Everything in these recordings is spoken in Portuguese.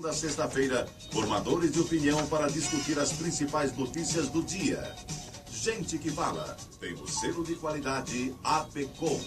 segunda a sexta-feira, formadores de opinião para discutir as principais notícias do dia. Gente que Fala tem o selo de qualidade APECOM.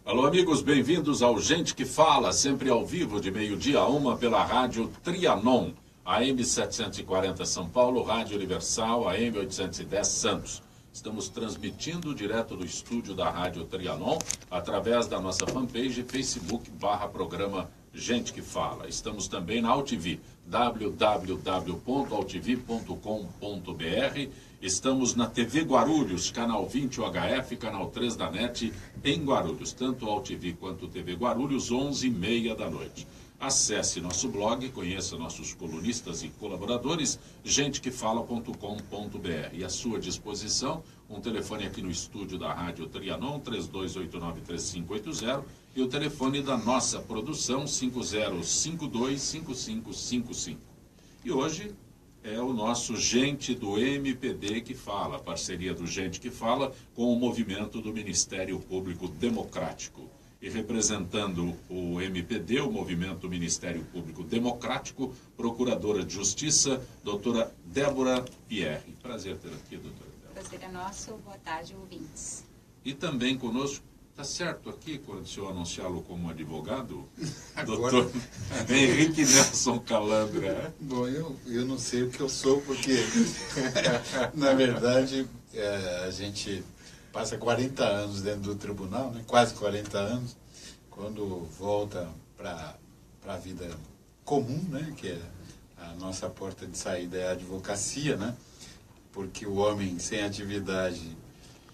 Alô, amigos, bem-vindos ao Gente que Fala, sempre ao vivo, de meio-dia a 1 pela rádio Trianon, AM 740 São Paulo, Rádio Universal, AM 810 Santos. Estamos transmitindo direto do estúdio da Rádio Trianon, através da nossa fanpage Facebook/programa Gente que Fala. Estamos também na AltV, www.altv.com.br. Estamos na TV Guarulhos, canal 20 UHF, canal 3 da NET, em Guarulhos. Tanto AltV quanto TV Guarulhos, 11h30 da noite. Acesse nosso blog, conheça nossos colunistas e colaboradores, gentequefala.com.br. E à sua disposição, um telefone aqui no estúdio da Rádio Trianon, 3289-3580, e o telefone da nossa produção, 5052-5555. E hoje é o nosso Gente do MPD que Fala, parceria do Gente que Fala com o movimento do Ministério Público Democrático. E representando o MPD, o Movimento Ministério Público Democrático, Procuradora de Justiça, doutora Débora Pierre. Prazer ter aqui, doutora Débora. Prazer é nosso. Boa tarde, ouvintes. E também conosco, está certo aqui, quando eu anunciá-lo como advogado, doutor Henrique Nelson Calandra. Bom, eu não sei o que eu sou, porque, na verdade, a gente passa 40 anos dentro do tribunal, né? Quase 40 anos, quando volta para a vida comum, né? Que é a nossa porta de saída é a advocacia, né? Porque o homem sem atividade,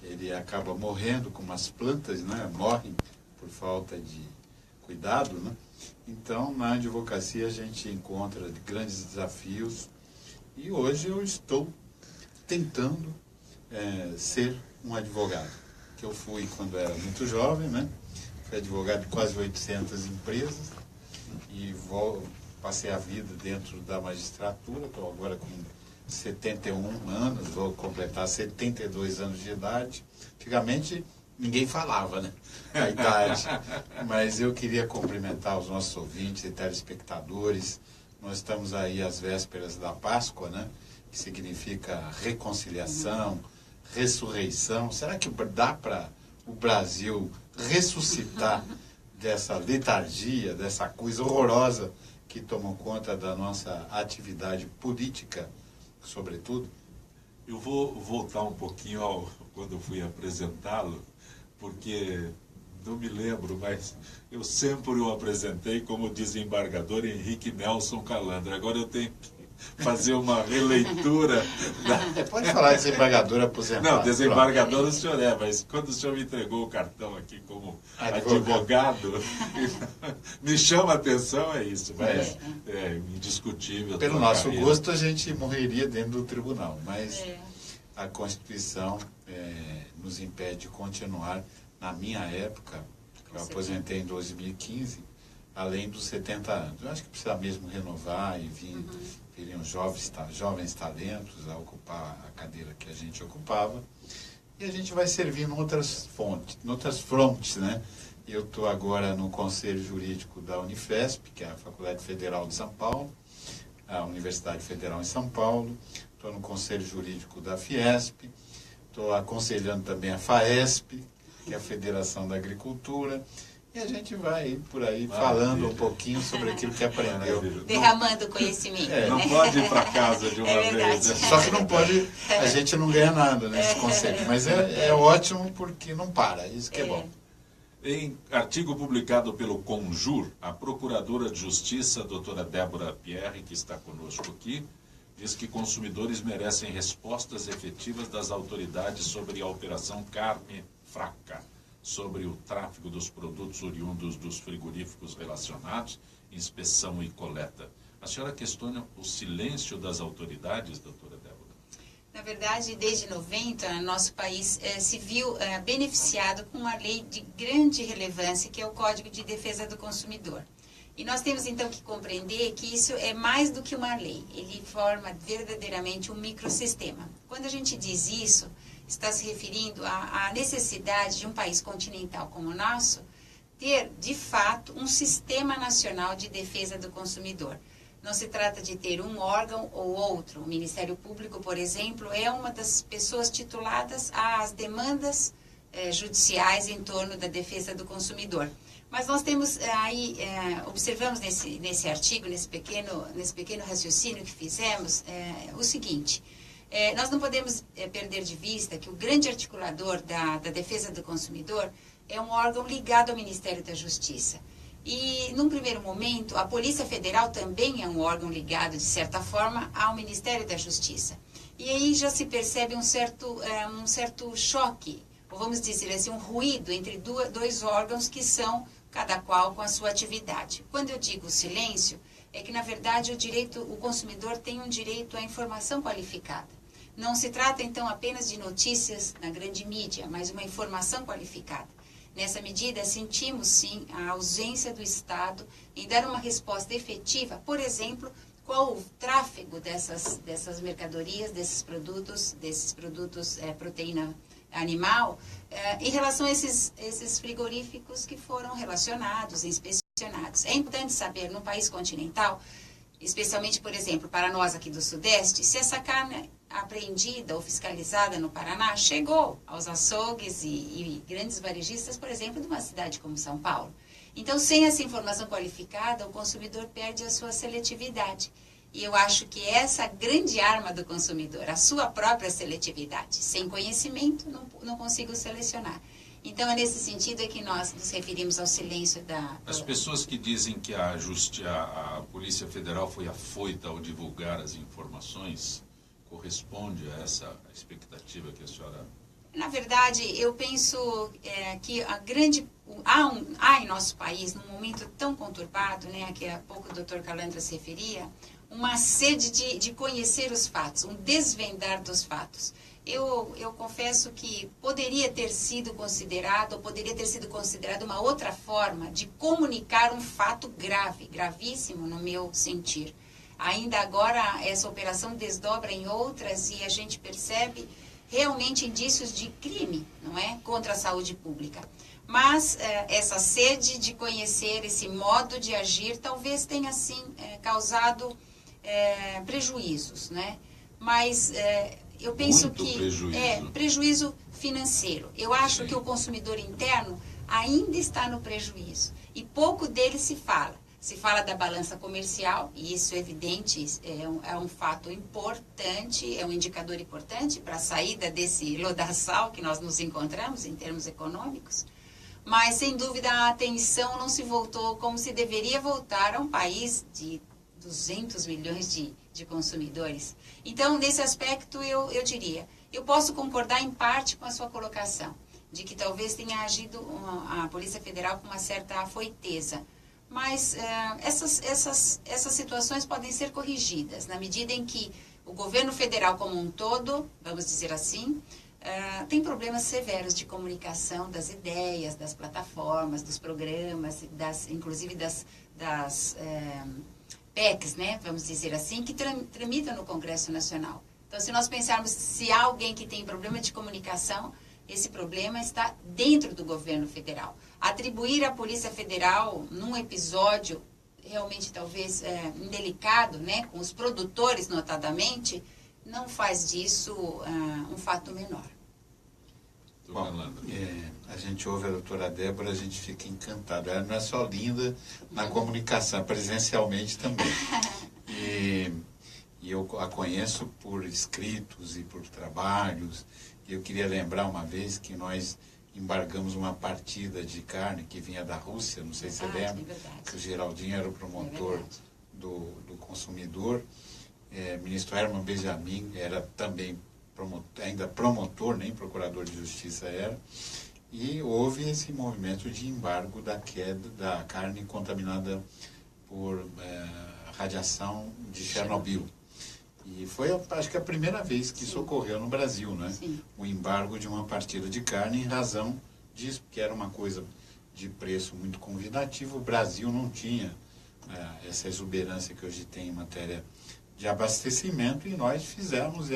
ele acaba morrendo como as plantas, né? Morrem por falta de cuidado, né? Então, na advocacia a gente encontra grandes desafios e hoje eu estou tentando ser um advogado, que eu fui quando era muito jovem, né? Fui advogado de quase 800 empresas e passei a vida dentro da magistratura. Estou agora com 71 anos, vou completar 72 anos de idade. Antigamente ninguém falava, né? A idade. Mas eu queria cumprimentar os nossos ouvintes e telespectadores. Nós estamos aí às vésperas da Páscoa, né? Que significa reconciliação, ressurreição. Será que dá para o Brasil ressuscitar dessa letargia, dessa coisa horrorosa que tomou conta da nossa atividade política, sobretudo? Eu vou voltar um pouquinho ao quando eu fui apresentá-lo, porque não me lembro, mas eu sempre o apresentei como desembargador Henrique Nelson Calandra. Agora eu tenho que fazer uma releitura. Pode falar desembargador aposentado. Não, desembargador o senhor é, mas quando o senhor me entregou o cartão aqui como advogado, me chama a atenção, é isso, mas é indiscutível. Pelo nosso gosto, a gente morreria dentro do tribunal, mas a Constituição nos impede de continuar. Na minha época, eu aposentei em 2015, além dos 70 anos. Eu acho que precisa mesmo renovar e viriam jovens talentos a ocupar a cadeira que a gente ocupava. E a gente vai servir em outras frontes, né? Eu estou agora no Conselho Jurídico da Unifesp, que é a Faculdade Federal de São Paulo, a Universidade Federal em São Paulo. Estou no Conselho Jurídico da Fiesp. Estou aconselhando também a FAESP, que é a Federação da Agricultura. E a gente vai por aí falando um pouquinho sobre aquilo que aprendeu. Derramando conhecimento. Não pode ir para casa de uma vez. Só que não pode, a gente não ganha nada nesse conceito. Mas é ótimo porque não para, isso que é bom. Em artigo publicado pelo Conjur, a Procuradora de Justiça, a doutora Débora Pierre, que está conosco aqui, diz que consumidores merecem respostas efetivas das autoridades sobre a Operação Carne Fraca, sobre o tráfico dos produtos oriundos dos frigoríficos relacionados, inspeção e coleta. A senhora questiona o silêncio das autoridades, doutora Débora? Na verdade, desde 90, nosso país se viu beneficiado com uma lei de grande relevância, que é o Código de Defesa do Consumidor. E nós temos, então, que compreender que isso é mais do que uma lei. Ele forma verdadeiramente um microsistema. Quando a gente diz isso, está se referindo à necessidade de um país continental como o nosso ter, de fato, um sistema nacional de defesa do consumidor. Não se trata de ter um órgão ou outro. O Ministério Público, por exemplo, é uma das pessoas tituladas às demandas judiciais em torno da defesa do consumidor. Mas nós temos aí, observamos nesse artigo, nesse pequeno raciocínio que fizemos, o seguinte: nós não podemos perder de vista que o grande articulador da defesa do consumidor é um órgão ligado ao Ministério da Justiça. E, num primeiro momento, a Polícia Federal também é um órgão ligado, de certa forma, ao Ministério da Justiça. E aí já se percebe um certo choque, ou vamos dizer assim, um ruído entre dois órgãos que são, cada qual com a sua atividade. Quando eu digo silêncio, é que, na verdade, o consumidor tem um direito à informação qualificada. Não se trata, então, apenas de notícias na grande mídia, mas uma informação qualificada. Nessa medida, sentimos, sim, a ausência do Estado em dar uma resposta efetiva, por exemplo, qual o tráfego dessas mercadorias, desses produtos proteína animal, em relação a esses frigoríficos que foram relacionados, inspecionados. É importante saber, no país continental, especialmente, por exemplo, para nós aqui do Sudeste, se essa carne apreendida ou fiscalizada no Paraná chegou aos açougues e grandes varejistas, por exemplo, de uma cidade como São Paulo. Então, sem essa informação qualificada, o consumidor perde a sua seletividade. E eu acho que essa grande arma do consumidor, a sua própria seletividade. Sem conhecimento, não consigo selecionar. Então, é nesse sentido que nós nos referimos ao silêncio da... As pessoas que dizem que a Polícia Federal foi afoita ao divulgar as informações, corresponde a essa expectativa que a senhora... Na verdade, eu penso que há em nosso país, num momento tão conturbado, né, que há pouco o Dr. Calandra se referia, uma sede de conhecer os fatos, um desvendar dos fatos. Eu confesso que poderia ter sido considerado uma outra forma de comunicar um fato grave, gravíssimo no meu sentir. Ainda agora, essa operação desdobra em outras e a gente percebe realmente indícios de crime, não é? Contra a saúde pública. Mas essa sede de conhecer, esse modo de agir, talvez tenha, sim, causado prejuízos, né? Mas eu penso muito que... prejuízo. Prejuízo financeiro. Eu acho Sim. que o consumidor interno ainda está no prejuízo. E pouco dele se fala. Se fala da balança comercial, e isso é evidente, é um fato importante, é um indicador importante para a saída desse lodaçal que nós nos encontramos em termos econômicos. Mas, sem dúvida, a atenção não se voltou como se deveria voltar a um país de 200 milhões de consumidores. Então, nesse aspecto, eu diria, eu posso concordar em parte com a sua colocação, de que talvez tenha agido a Polícia Federal com uma certa afoiteza. Mas essas situações podem ser corrigidas, na medida em que o governo federal como um todo, vamos dizer assim, tem problemas severos de comunicação das ideias, das plataformas, dos programas, inclusive das PECs, né, vamos dizer assim, que tramitam no Congresso Nacional. Então, se nós pensarmos se há alguém que tem problema de comunicação, esse problema está dentro do governo federal. Atribuir à Polícia Federal, num episódio realmente talvez indelicado, né, com os produtores notadamente, não faz disso um fato menor. Bom, a gente ouve a doutora Débora, a gente fica encantado. Ela não é só linda na comunicação, presencialmente também. E eu a conheço por escritos e por trabalhos. Eu queria lembrar uma vez que nós embargamos uma partida de carne que vinha da Rússia, não sei se você lembra, que o Geraldinho era o promotor do consumidor. Ministro Herman Benjamin era também ainda promotor, nem procurador de justiça era, e houve esse movimento de embargo da queda da carne contaminada por radiação de Chernobyl. E foi, acho que, a primeira vez que isso ocorreu no Brasil, né? Sim. O embargo de uma partida de carne em razão disso, porque era uma coisa de preço muito convidativo. O Brasil não tinha essa exuberância que hoje tem em matéria de abastecimento e nós fizemos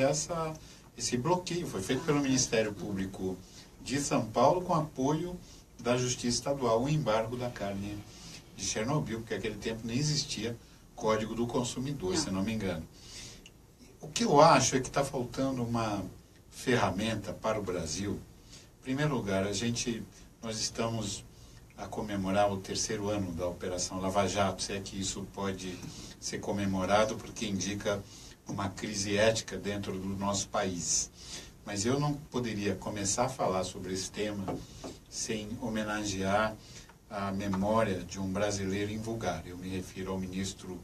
esse bloqueio. Foi feito pelo Ministério Público de São Paulo com apoio da Justiça Estadual o embargo da carne de Chernobyl, porque naquele tempo nem existia Código do Consumidor, se não me engano. O que eu acho é que está faltando uma ferramenta para o Brasil. Em primeiro lugar, nós estamos a comemorar o 3º ano da Operação Lava Jato, se é que isso pode ser comemorado, porque indica uma crise ética dentro do nosso país. Mas eu não poderia começar a falar sobre esse tema sem homenagear a memória de um brasileiro invulgar. Eu me refiro ao ministro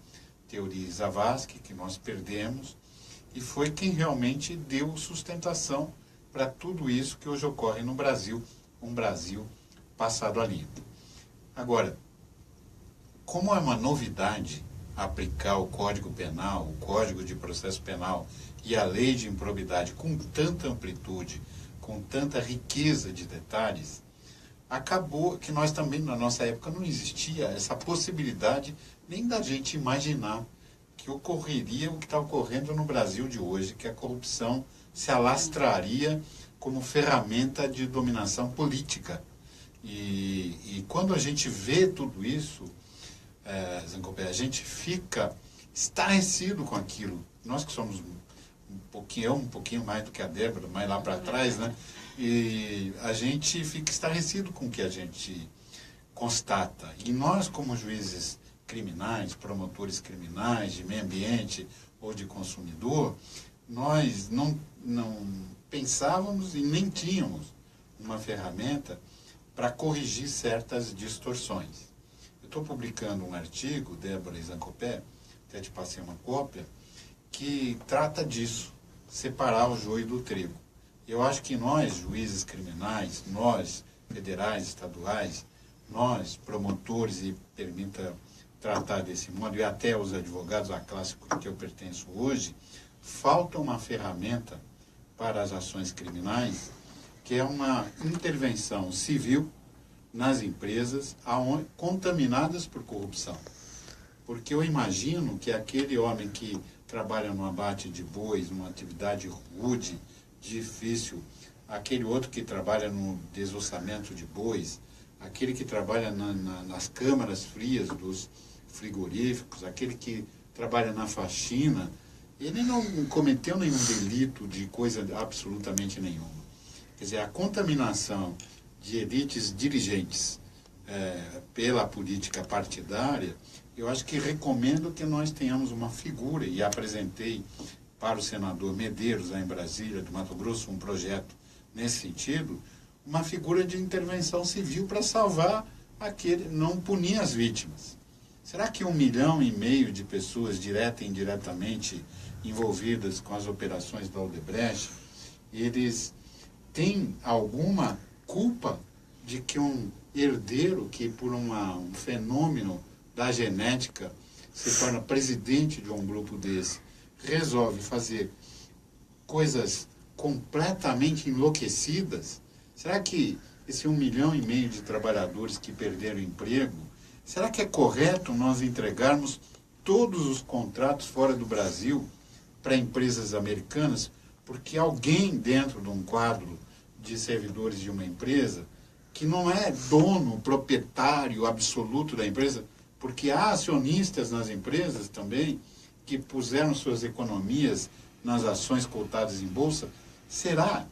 Teori Zavascki, que nós perdemos, e foi quem realmente deu sustentação para tudo isso que hoje ocorre no Brasil, um Brasil passado a limpo. Agora, como é uma novidade aplicar o Código Penal, o Código de Processo Penal e a Lei de Improbidade com tanta amplitude, com tanta riqueza de detalhes, acabou que nós também, na nossa época, não existia essa possibilidade nem da gente imaginar que ocorreria o que está ocorrendo no Brasil de hoje, que a corrupção se alastraria como ferramenta de dominação política. E quando a gente vê tudo isso, Zancopé, a gente fica estarrecido com aquilo. Nós que somos um pouquinho mais do que a Débora, mais lá para trás, né? E a gente fica estarrecido com o que a gente constata. E nós, como juízes criminais, promotores criminais, de meio ambiente ou de consumidor, nós não pensávamos e nem tínhamos uma ferramenta para corrigir certas distorções. Eu estou publicando um artigo, Débora e Zancopé, até te passei uma cópia, que trata disso, separar o joio do trigo. Eu acho que nós, juízes criminais, nós, federais, estaduais, nós, promotores, e permita tratar desse modo, e até os advogados, a classe que eu pertenço hoje, falta uma ferramenta para as ações criminais, que é uma intervenção civil nas empresas contaminadas por corrupção. Porque eu imagino que aquele homem que trabalha no abate de bois, numa atividade rude, difícil, aquele outro que trabalha no desossamento de bois, aquele que trabalha nas câmaras frias dos frigoríficos, aquele que trabalha na faxina, ele não cometeu nenhum delito de coisa absolutamente nenhuma. Quer dizer, a contaminação de elites dirigentes pela política partidária, eu acho que recomendo que nós tenhamos uma figura, e apresentei para o senador Medeiros, lá em Brasília, do Mato Grosso, um projeto nesse sentido, uma figura de intervenção civil para salvar não punir as vítimas. Será que 1,5 milhão de pessoas, direta e indiretamente, envolvidas com as operações da Odebrecht, eles têm alguma culpa de que um herdeiro que, por um fenômeno da genética, se torna presidente de um grupo desse, resolve fazer coisas completamente enlouquecidas? Será que esse 1,5 milhão de trabalhadores que perderam emprego, será que é correto nós entregarmos todos os contratos fora do Brasil para empresas americanas, porque alguém dentro de um quadro de servidores de uma empresa, que não é dono, proprietário absoluto da empresa, porque há acionistas nas empresas também, que puseram suas economias nas ações cotadas em bolsa, será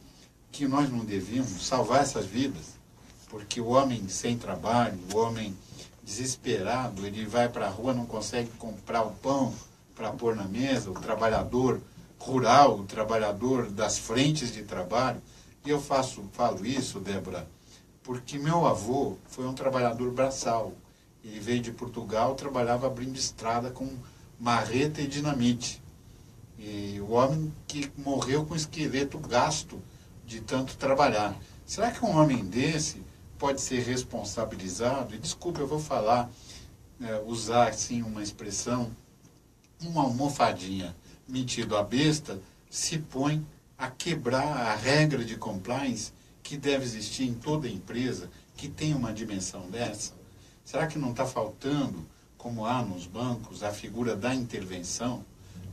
que nós não devíamos salvar essas vidas? Porque o homem sem trabalho, o homem desesperado, ele vai para a rua, não consegue comprar o pão para pôr na mesa, o trabalhador rural, o trabalhador das frentes de trabalho. E eu falo isso, Débora, porque meu avô foi um trabalhador braçal. Ele veio de Portugal, trabalhava abrindo estrada com marreta e dinamite. E o homem que morreu com esqueleto gasto de tanto trabalhar. Será que um homem desse pode ser responsabilizado? E desculpa, eu vou usar assim uma expressão, uma almofadinha metido a besta, se põe a quebrar a regra de compliance que deve existir em toda empresa que tem uma dimensão dessa? Será que não está faltando, como há nos bancos, a figura da intervenção?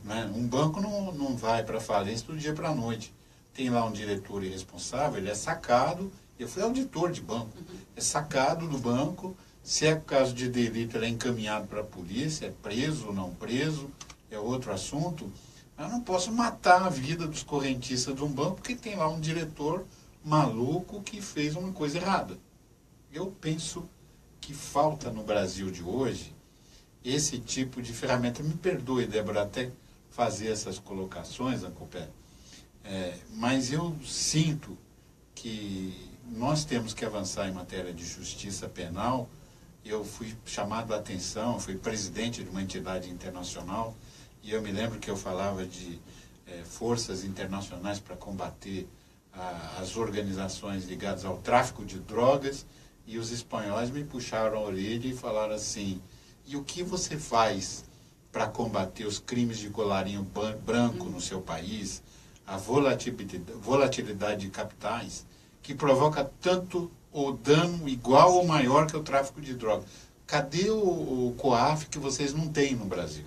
Né? Um banco não vai para a falência do dia para a noite. Tem lá um diretor irresponsável, ele é sacado Eu fui auditor de banco. É sacado do banco, se é caso de delito, ele é encaminhado para a polícia, é preso ou não preso, é outro assunto. Eu não posso matar a vida dos correntistas de um banco porque tem lá um diretor maluco que fez uma coisa errada. Eu penso que falta no Brasil de hoje esse tipo de ferramenta. Me perdoe, Débora, até fazer essas colocações, Ancopé, mas eu sinto que nós temos que avançar em matéria de justiça penal. Eu fui chamado a atenção, fui presidente de uma entidade internacional, e eu me lembro que eu falava de forças internacionais para combater as organizações ligadas ao tráfico de drogas, e os espanhóis me puxaram a orelha e falaram assim: e o que você faz para combater os crimes de colarinho branco no seu país, a volatilidade de capitais, que provoca tanto ou dano igual ou maior que o tráfico de drogas? Cadê o COAF que vocês não têm no Brasil?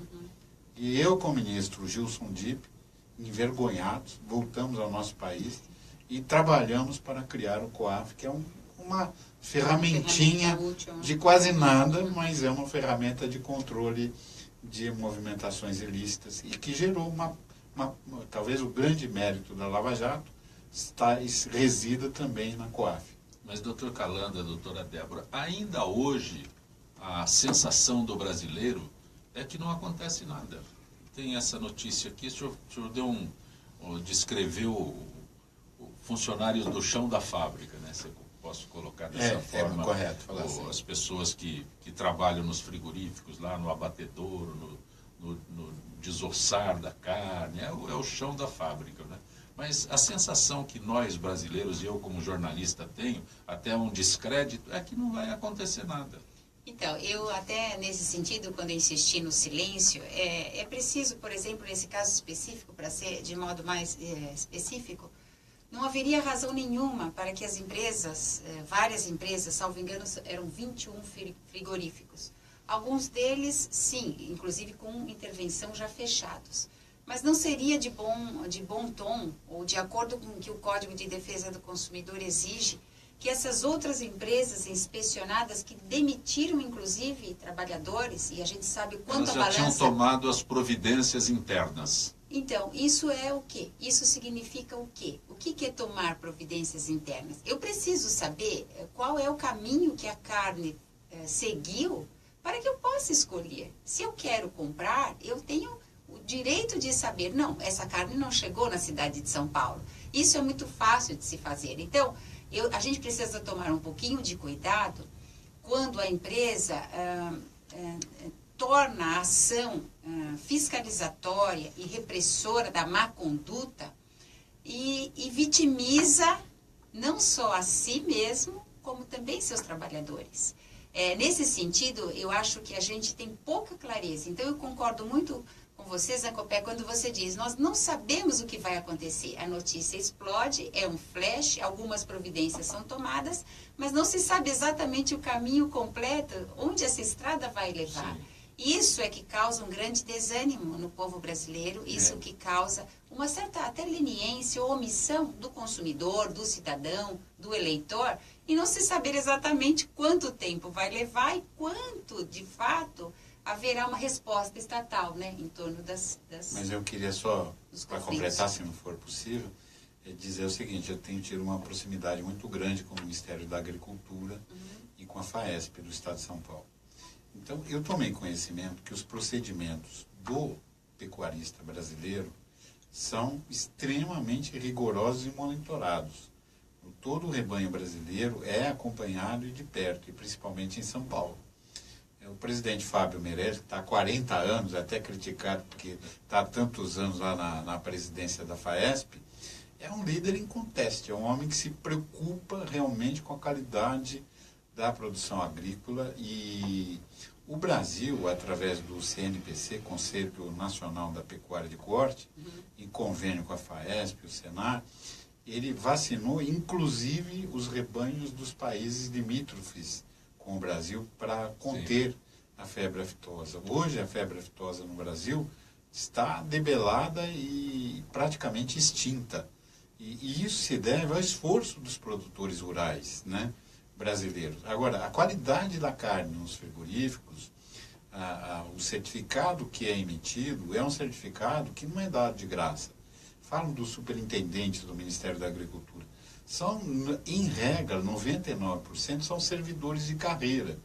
E eu, com o ministro Gilson Dipp, envergonhados, voltamos ao nosso país e trabalhamos para criar o COAF, que é uma ferramentinha de quase nada, mas é uma ferramenta de controle de movimentações ilícitas e que gerou talvez o grande mérito da Lava Jato resida também na COAF. Mas, doutor Calanda, doutora Débora, ainda hoje a sensação do brasileiro é que não acontece nada. Tem essa notícia aqui, o senhor descreveu o funcionário do chão da fábrica, né? Se eu posso colocar dessa forma. É correto falar assim. As pessoas que trabalham nos frigoríficos, lá no abatedouro, no desossar da carne, é o chão da fábrica, né? Mas a sensação que nós brasileiros, e eu como jornalista tenho, até um descrédito, é que não vai acontecer nada. Então, eu até nesse sentido, quando eu insisti no silêncio, é preciso, por exemplo, nesse caso específico, para ser de modo mais específico, não haveria razão nenhuma para que as empresas, várias empresas, salvo engano, eram 21 frigoríficos. Alguns deles, sim, inclusive com intervenção já fechados. Mas não seria de bom tom, ou de acordo com o que o Código de Defesa do Consumidor exige, que essas outras empresas inspecionadas, que demitiram, inclusive, trabalhadores, e a gente sabe o quanto a balança... Elas já tinham tomado as providências internas. Então, isso é o quê? Isso significa o quê? O que é tomar providências internas? Eu preciso saber qual é o caminho que a carne seguiu para que eu possa escolher. Se eu quero comprar, eu tenho o direito de saber, não, essa carne não chegou na cidade de São Paulo. Isso é muito fácil de se fazer. Então, a gente precisa tomar um pouquinho de cuidado quando a empresa torna a ação fiscalizatória e repressora da má conduta e vitimiza não só a si mesmo, como também seus trabalhadores. Nesse sentido, eu acho que a gente tem pouca clareza. Então, eu concordo muito com você, Zancopé, quando você diz, nós não sabemos o que vai acontecer. A notícia explode, é um flash, algumas providências são tomadas, mas não se sabe exatamente o caminho completo, onde essa estrada vai levar. Sim. Isso é que causa um grande desânimo no povo brasileiro, isso que causa uma certa até leniência ou omissão do consumidor, do cidadão, do eleitor, e não se saber exatamente quanto tempo vai levar e quanto, de fato, haverá uma resposta estatal, né, em torno das Mas eu queria só, para completar, se não for possível, dizer o seguinte: eu tenho tido uma proximidade muito grande com o Ministério da Agricultura e com a FAESP do Estado de São Paulo. Então, eu tomei conhecimento que os procedimentos do pecuarista brasileiro são extremamente rigorosos e monitorados. Todo o rebanho brasileiro é acompanhado e de perto, e principalmente em São Paulo. O presidente Fábio Meirelles, que está há 40 anos, até criticado porque está há tantos anos lá na presidência da FAESP, é um líder inconteste, é um homem que se preocupa realmente com a qualidade da produção agrícola, e o Brasil, através do CNPC, Conselho Nacional da Pecuária de Corte, em convênio com a FAESP, o Senar, ele vacinou inclusive os rebanhos dos países limítrofes com o Brasil para conter a febre aftosa. Hoje a febre aftosa no Brasil está debelada e praticamente extinta. E isso se deve ao esforço dos produtores rurais, né, brasileiros. Agora, a qualidade da carne nos frigoríficos, o certificado que é emitido é um certificado que não é dado de graça. Falam dos superintendentes do Ministério da Agricultura. São, em regra, 99% são servidores de carreira,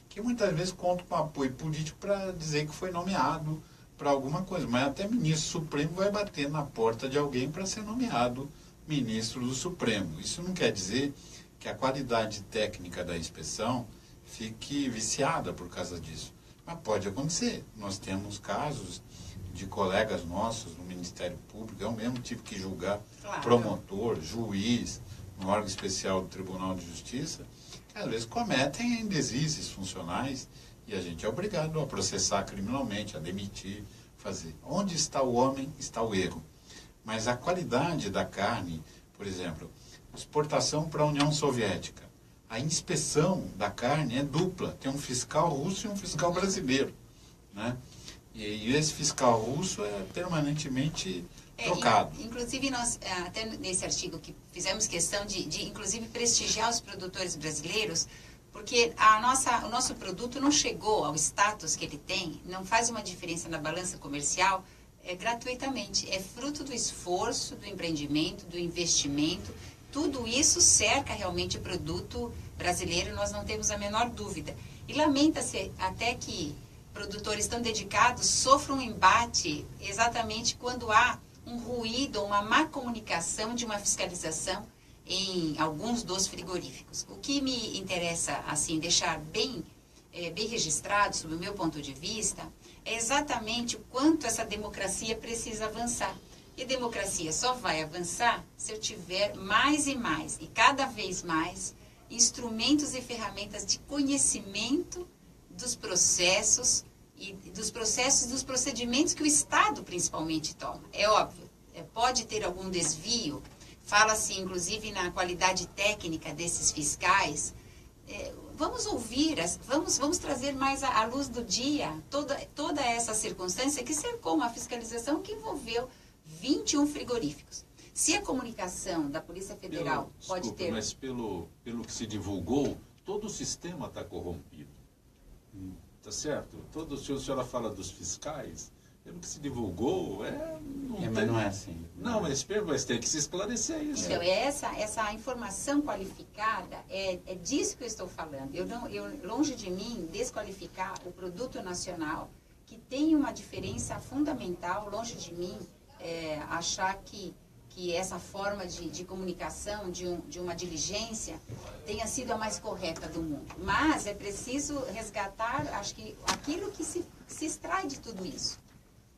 que muitas vezes contam com apoio político para dizer que foi nomeado para alguma coisa. Mas até ministro Supremo vai bater na porta de alguém para ser nomeado ministro do Supremo. Isso não quer dizer que a qualidade técnica da inspeção fique viciada por causa disso. Mas pode acontecer. Nós temos casos de colegas nossos no Ministério Público, eu mesmo tive que julgar promotor, juiz, no órgão especial do Tribunal de Justiça, que às vezes cometem deslizes funcionais e a gente é obrigado a processar criminalmente, a demitir, fazer. Onde está o homem, está o erro. Mas a qualidade da carne, por exemplo, exportação para a União Soviética, a inspeção da carne é dupla, tem um fiscal russo e um fiscal brasileiro, né? E esse fiscal russo é permanentemente trocado. Inclusive, nós, até nesse artigo que fizemos questão de inclusive, prestigiar os produtores brasileiros, porque o nosso produto não chegou ao status que ele tem, não faz uma diferença na balança comercial gratuitamente. É fruto do esforço, do empreendimento, do investimento. Tudo isso cerca realmente o produto brasileiro, nós não temos a menor dúvida. E lamenta-se até que produtores tão dedicados sofram um embate exatamente quando há um ruído, uma má comunicação de uma fiscalização em alguns dos frigoríficos. O que me interessa, assim, deixar bem registrado, sob o meu ponto de vista, é exatamente o quanto essa democracia precisa avançar. E a democracia só vai avançar se eu tiver mais e mais, e cada vez mais, instrumentos e ferramentas de conhecimento dos processos e dos procedimentos que o Estado principalmente toma. É óbvio, pode ter algum desvio, fala-se inclusive na qualidade técnica desses fiscais. Vamos ouvir, vamos trazer mais à luz do dia toda essa circunstância que cercou uma fiscalização que envolveu 21 frigoríficos. Se a comunicação da Polícia Federal pode ter... Mas pelo que se divulgou, todo o sistema está corrompido. Tá certo? Se a senhora fala dos fiscais, pelo que se divulgou, mas não é assim. Não, mas tem que se esclarecer isso. Então, essa informação qualificada, é disso que eu estou falando. Eu longe de mim desqualificar o produto nacional, que tem uma diferença fundamental, longe de mim achar que essa forma de comunicação, de uma diligência, tenha sido a mais correta do mundo. Mas é preciso resgatar, acho que, aquilo que se extrai de tudo isso.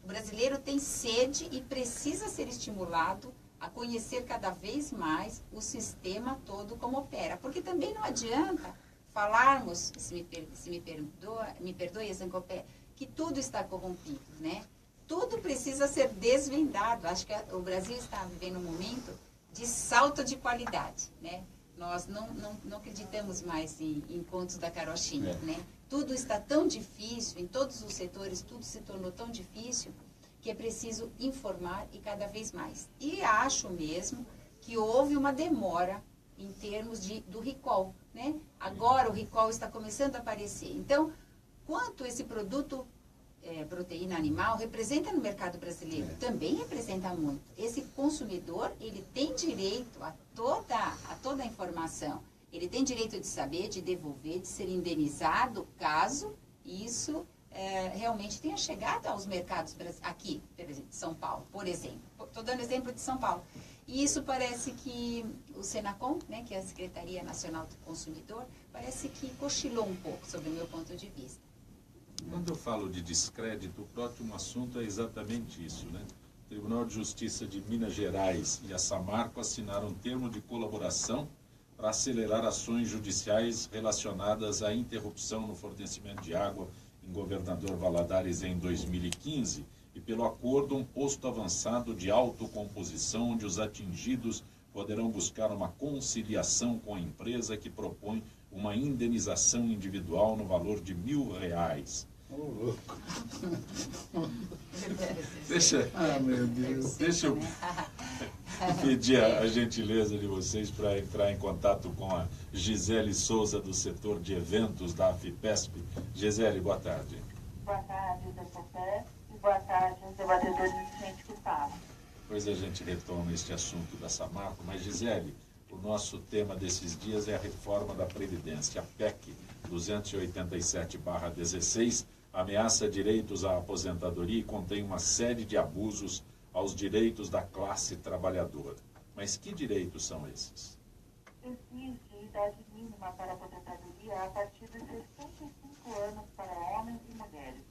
O brasileiro tem sede e precisa ser estimulado a conhecer cada vez mais o sistema todo como opera. Porque também não adianta falarmos, se me perdoe, Zancopé, que tudo está corrompido, né? Tudo precisa ser desvendado. Acho que o Brasil está vivendo um momento de salto de qualidade, né? Nós não acreditamos mais em contos da carochinha, né? Tudo está tão difícil, em todos os setores, tudo se tornou tão difícil que é preciso informar e cada vez mais. E acho mesmo que houve uma demora em termos do recall, né? Agora o recall está começando a aparecer. Então, quanto esse produto proteína animal representa no mercado brasileiro? Também representa muito. Esse consumidor, ele tem direito a toda a informação. Ele tem direito de saber, de devolver, de ser indenizado caso isso realmente tenha chegado aos mercados aqui, por exemplo, de São Paulo, por exemplo. Estou dando exemplo de São Paulo. E isso parece que o Senacom, né, que é a Secretaria Nacional do Consumidor, parece que cochilou um pouco, sob o meu ponto de vista. Quando eu falo de descrédito, o próximo assunto é exatamente isso, né? O Tribunal de Justiça de Minas Gerais e a Samarco assinaram um termo de colaboração para acelerar ações judiciais relacionadas à interrupção no fornecimento de água em Governador Valadares em 2015 e, pelo acordo, um posto avançado de autocomposição onde os atingidos poderão buscar uma conciliação com a empresa que propõe uma indenização individual no valor de R$1.000. Louco. Deixa. Ah, meu Deus. Deixa eu. pedir a gentileza de vocês para entrar em contato com a Gisele Souza, do setor de eventos da AFIPESP. Gisele, boa tarde. Boa tarde, Decopé, e boa tarde aos debatedores de Gente que Fala. Pois a gente retoma este assunto da Samarco, mas Gisele, o nosso tema desses dias é a reforma da Previdência. A PEC 287/16 ameaça direitos à aposentadoria e contém uma série de abusos aos direitos da classe trabalhadora. Mas que direitos são esses? Exige idade mínima para a aposentadoria a partir de 65 anos para homens e mulheres.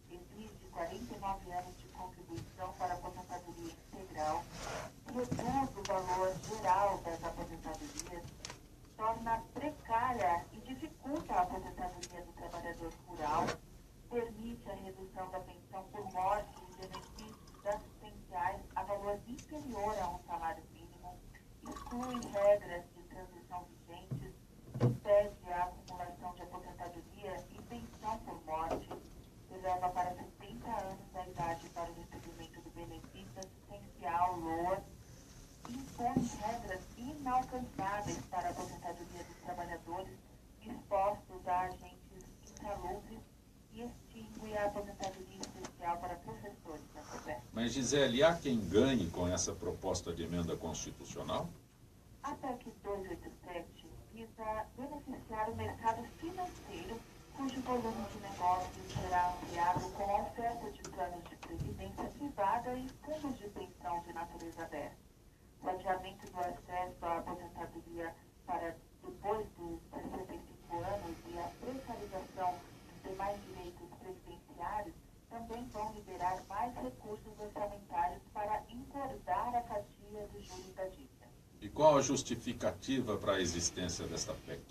Exige 49 anos de contribuição para a aposentadoria integral. Reduz o valor geral das aposentadorias. Torna precária e dificulta a aposentadoria do trabalhador rural. Permite a redução da pensão por morte e benefícios assistenciais a valor inferior a um salário mínimo, exclui regras de transição vigentes, impede a acumulação de aposentadoria e pensão por morte, eleva para 70 anos a idade para o recebimento do benefício assistencial LOA, impõe regras inalcançáveis para a aposentadoria dos trabalhadores expostos a agentes insalubres e extingue a aposentadoria especial para professores da FEBEM. Mas, Gisele, há quem ganhe com essa proposta de emenda constitucional? A PEC 287 visa beneficiar o mercado financeiro, cujo volume de negócios será ampliado com a oferta de planos de previdência privada e fundos de pensão de natureza aberta. O adiamento do acesso à aposentadoria para depois dos 65 anos e a precarização demais direitos previdenciários também vão liberar mais recursos orçamentários para engordar a fatia dos juros da dívida. E qual a justificativa para a existência desta PEC?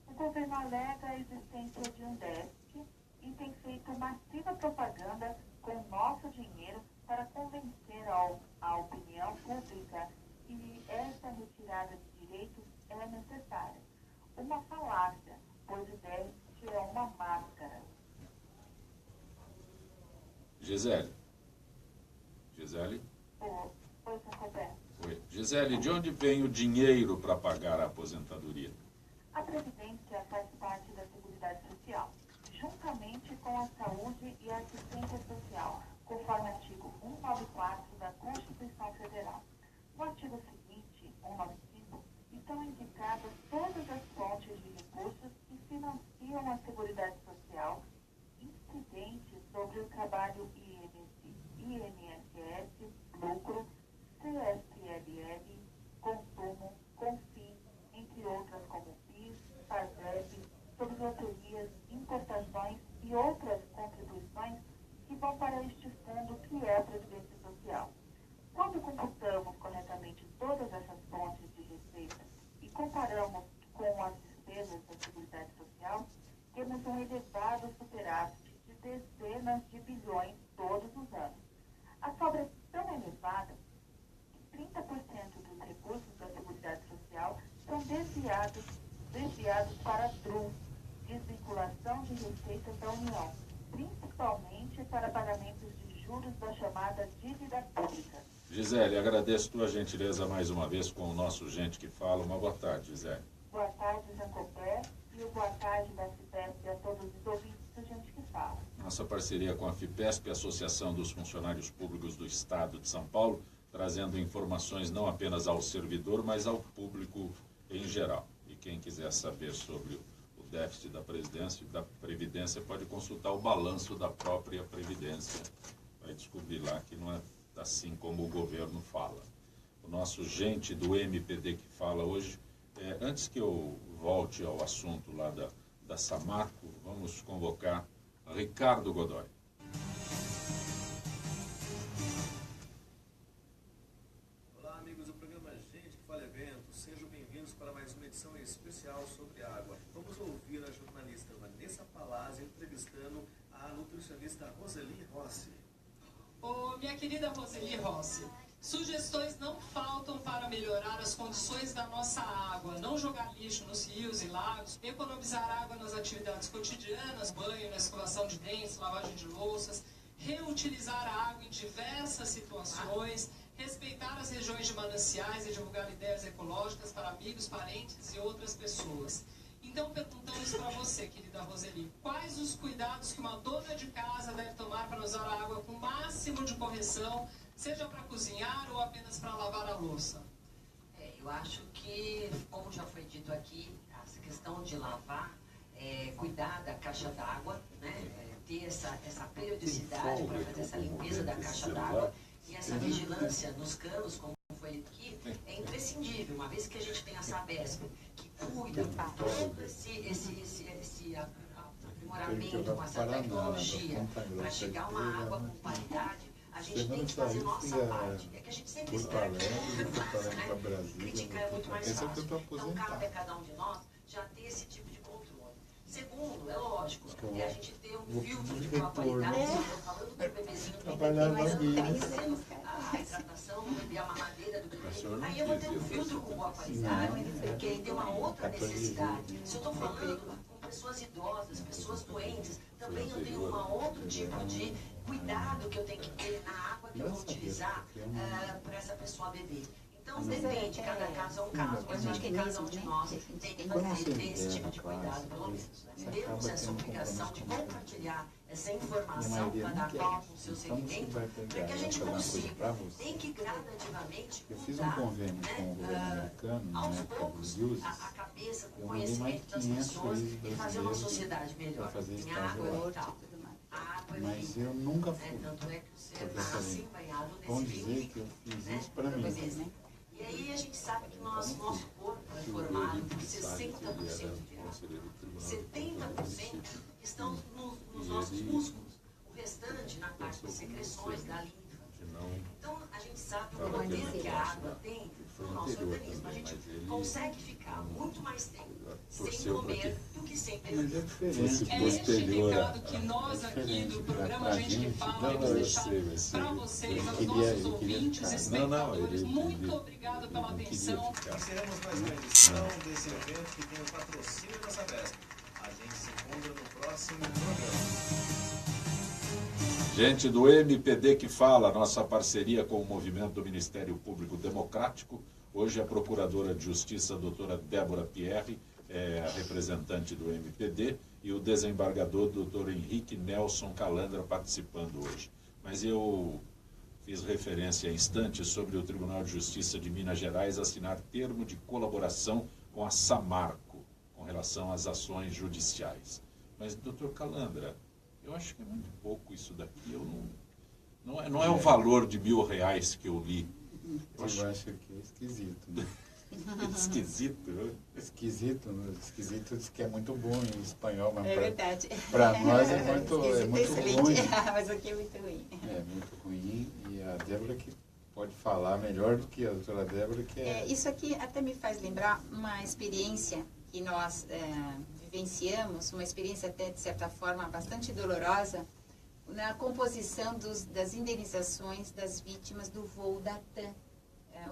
O governo alega a existência de um déficit e tem feito massiva propaganda com o nosso dinheiro para convencer a opinião pública que essa retirada de direitos é necessária. Uma falácia, pois o déficit é uma máscara. Gisele? Gisele? Oi, Sacopé. Oi. Gisele, de onde vem o dinheiro para pagar a aposentadoria? A Previdência faz parte da Seguridade Social, juntamente com a saúde e a assistência social, conforme o artigo 194 da Constituição Federal. No artigo seguinte, 195, estão indicadas todas as fontes de recursos que financiam a Seguridade Social, incidentes sobre o trabalho INSS, lucro, CSLL, consumo, CONFINS, entre outras como PIS, PASEB, sobre loterias, importações e outras contribuições que vão para este fundo que é a Previdência Social. Quando computamos corretamente todas essas fontes de receita e comparamos com as despesas da Seguridade Social, temos um elevado superávit de dezenas de bilhões todos os anos. A sobra é tão elevada que 30% dos recursos da Seguridade Social são desviados para DRU, desvinculação de receitas da União, principalmente para pagamentos de juros da chamada dívida pública. Gisele, agradeço tua gentileza mais uma vez com o nosso Gente que Fala. Uma boa tarde, Gisele. Boa tarde, Jacopé, e boa tarde da FIPESP a todos os ouvintes do Gente que Fala. Nossa parceria com a FIPESP, Associação dos Funcionários Públicos do Estado de São Paulo, trazendo informações não apenas ao servidor, mas ao público em geral. E quem quiser saber sobre o déficit da Previdência pode consultar o balanço da própria Previdência. Vai descobrir lá que não é assim como o governo fala. O nosso Gente do MPD que fala hoje, antes que eu volte ao assunto lá da Samarco, vamos convocar Ricardo Godoy. Olá, amigos do programa Gente que Fala Eventos. Sejam bem-vindos para mais uma edição especial sobre água. Vamos ouvir a jornalista Vanessa Palazzi entrevistando a nutricionista Roseli Rossi. Minha querida Roseli Rossi, sugestões não faltam para melhorar as condições da nossa água, não jogar lixo nos rios e lagos, economizar água nas atividades cotidianas, banho, na escovação de dentes, lavagem de louças, reutilizar a água em diversas situações, respeitar as regiões de mananciais e divulgar ideias ecológicas para amigos, parentes e outras pessoas. Então, perguntamos para você, querida Roseli, quais os cuidados que uma dona de casa deve tomar para usar a água com o máximo de correção, seja para cozinhar ou apenas para lavar a louça? Eu acho que, como já foi dito aqui, essa questão de lavar, cuidar da caixa d'água, né? Ter essa periodicidade para fazer essa limpeza da caixa d'água e essa vigilância nos canos, como foi aqui, é imprescindível, uma vez que a gente tem a Sabesp, que cuida de todo esse aprimoramento com essa tecnologia para chegar uma água com qualidade. A gente tem que fazer nossa parte. É que a gente sempre espera que o outro faça, né? Criticar é muito mais fácil. Então, cabe a cada um de nós já ter esse tipo de controle. Segundo, é lógico, a gente ter um filtro de boa qualidade. Estou falando do bebezinho que está fazendo a hidratação, a mamadeira do bebê. Aí eu vou ter um filtro com boa qualidade, porque aí tem uma outra necessidade. Se eu estou falando com pessoas idosas, pessoas doentes, também eu tenho um outro tipo de cuidado que eu tenho que ter na água que eu vou utilizar para essa pessoa beber. Então, depende, cada caso é um caso, mas eu acho que cada um de nós tem que ter esse tipo de cuidado, pelo menos. Temos essa obrigação de compartilhar essa informação cada qual com o seu segmento, para que a gente consiga, tem que gradativamente eu fiz um convênio com o governo americano, aos na época poucos, dos usos, a cabeça, com o eu mandei mais conhecimento de das 500 pessoas países e fazer uma brasileiros sociedade melhor. para fazer Em estágio água lá. e tal. A água é Mas vida. eu nunca fui. Tanto é que você Porque está assim, assim banhado vão nesse dizer que eu fiz isso para mim. E aí a gente sabe que nosso corpo é formado por 60% de água. 70% estão nos nossos músculos. O restante na parte das secreções, da linfa. Então a gente sabe o poder que a água tem no nosso organismo. A gente consegue ficar muito mais tempo sem comer do que sem beber. É este recado que nós aqui do programa Gente que Fala vamos deixar para vocês, aos nossos ouvintes, espectadores. Muito obrigado pela atenção. Encerramos mais uma edição desse evento que tem o patrocínio da Sabesp. A gente se encontra no próximo programa. Gente do MPD que fala, nossa parceria com o movimento do Ministério Público Democrático. Hoje a Procuradora de Justiça, a doutora Débora Pierre, é a representante do MPD, e o desembargador, doutor Henrique Nelson Calandra, participando hoje. Mas eu fiz referência há instantes sobre o Tribunal de Justiça de Minas Gerais assinar termo de colaboração com a Samarco, com relação às ações judiciais. Mas, doutor Calandra, eu acho que é muito pouco isso daqui. Não é o valor de R$1.000 que eu li. Eu acho que é esquisito. Né? Esquisito, né? Esquisito diz que é muito bom em espanhol, mas verdade. para nós é muito ruim. Mas aqui é muito ruim. É muito ruim, e a Débora que pode falar melhor do que a doutora Débora, que Isso aqui até me faz lembrar uma experiência que nós vivenciamos, uma experiência até de certa forma bastante dolorosa, na composição das indenizações das vítimas do voo da TAM,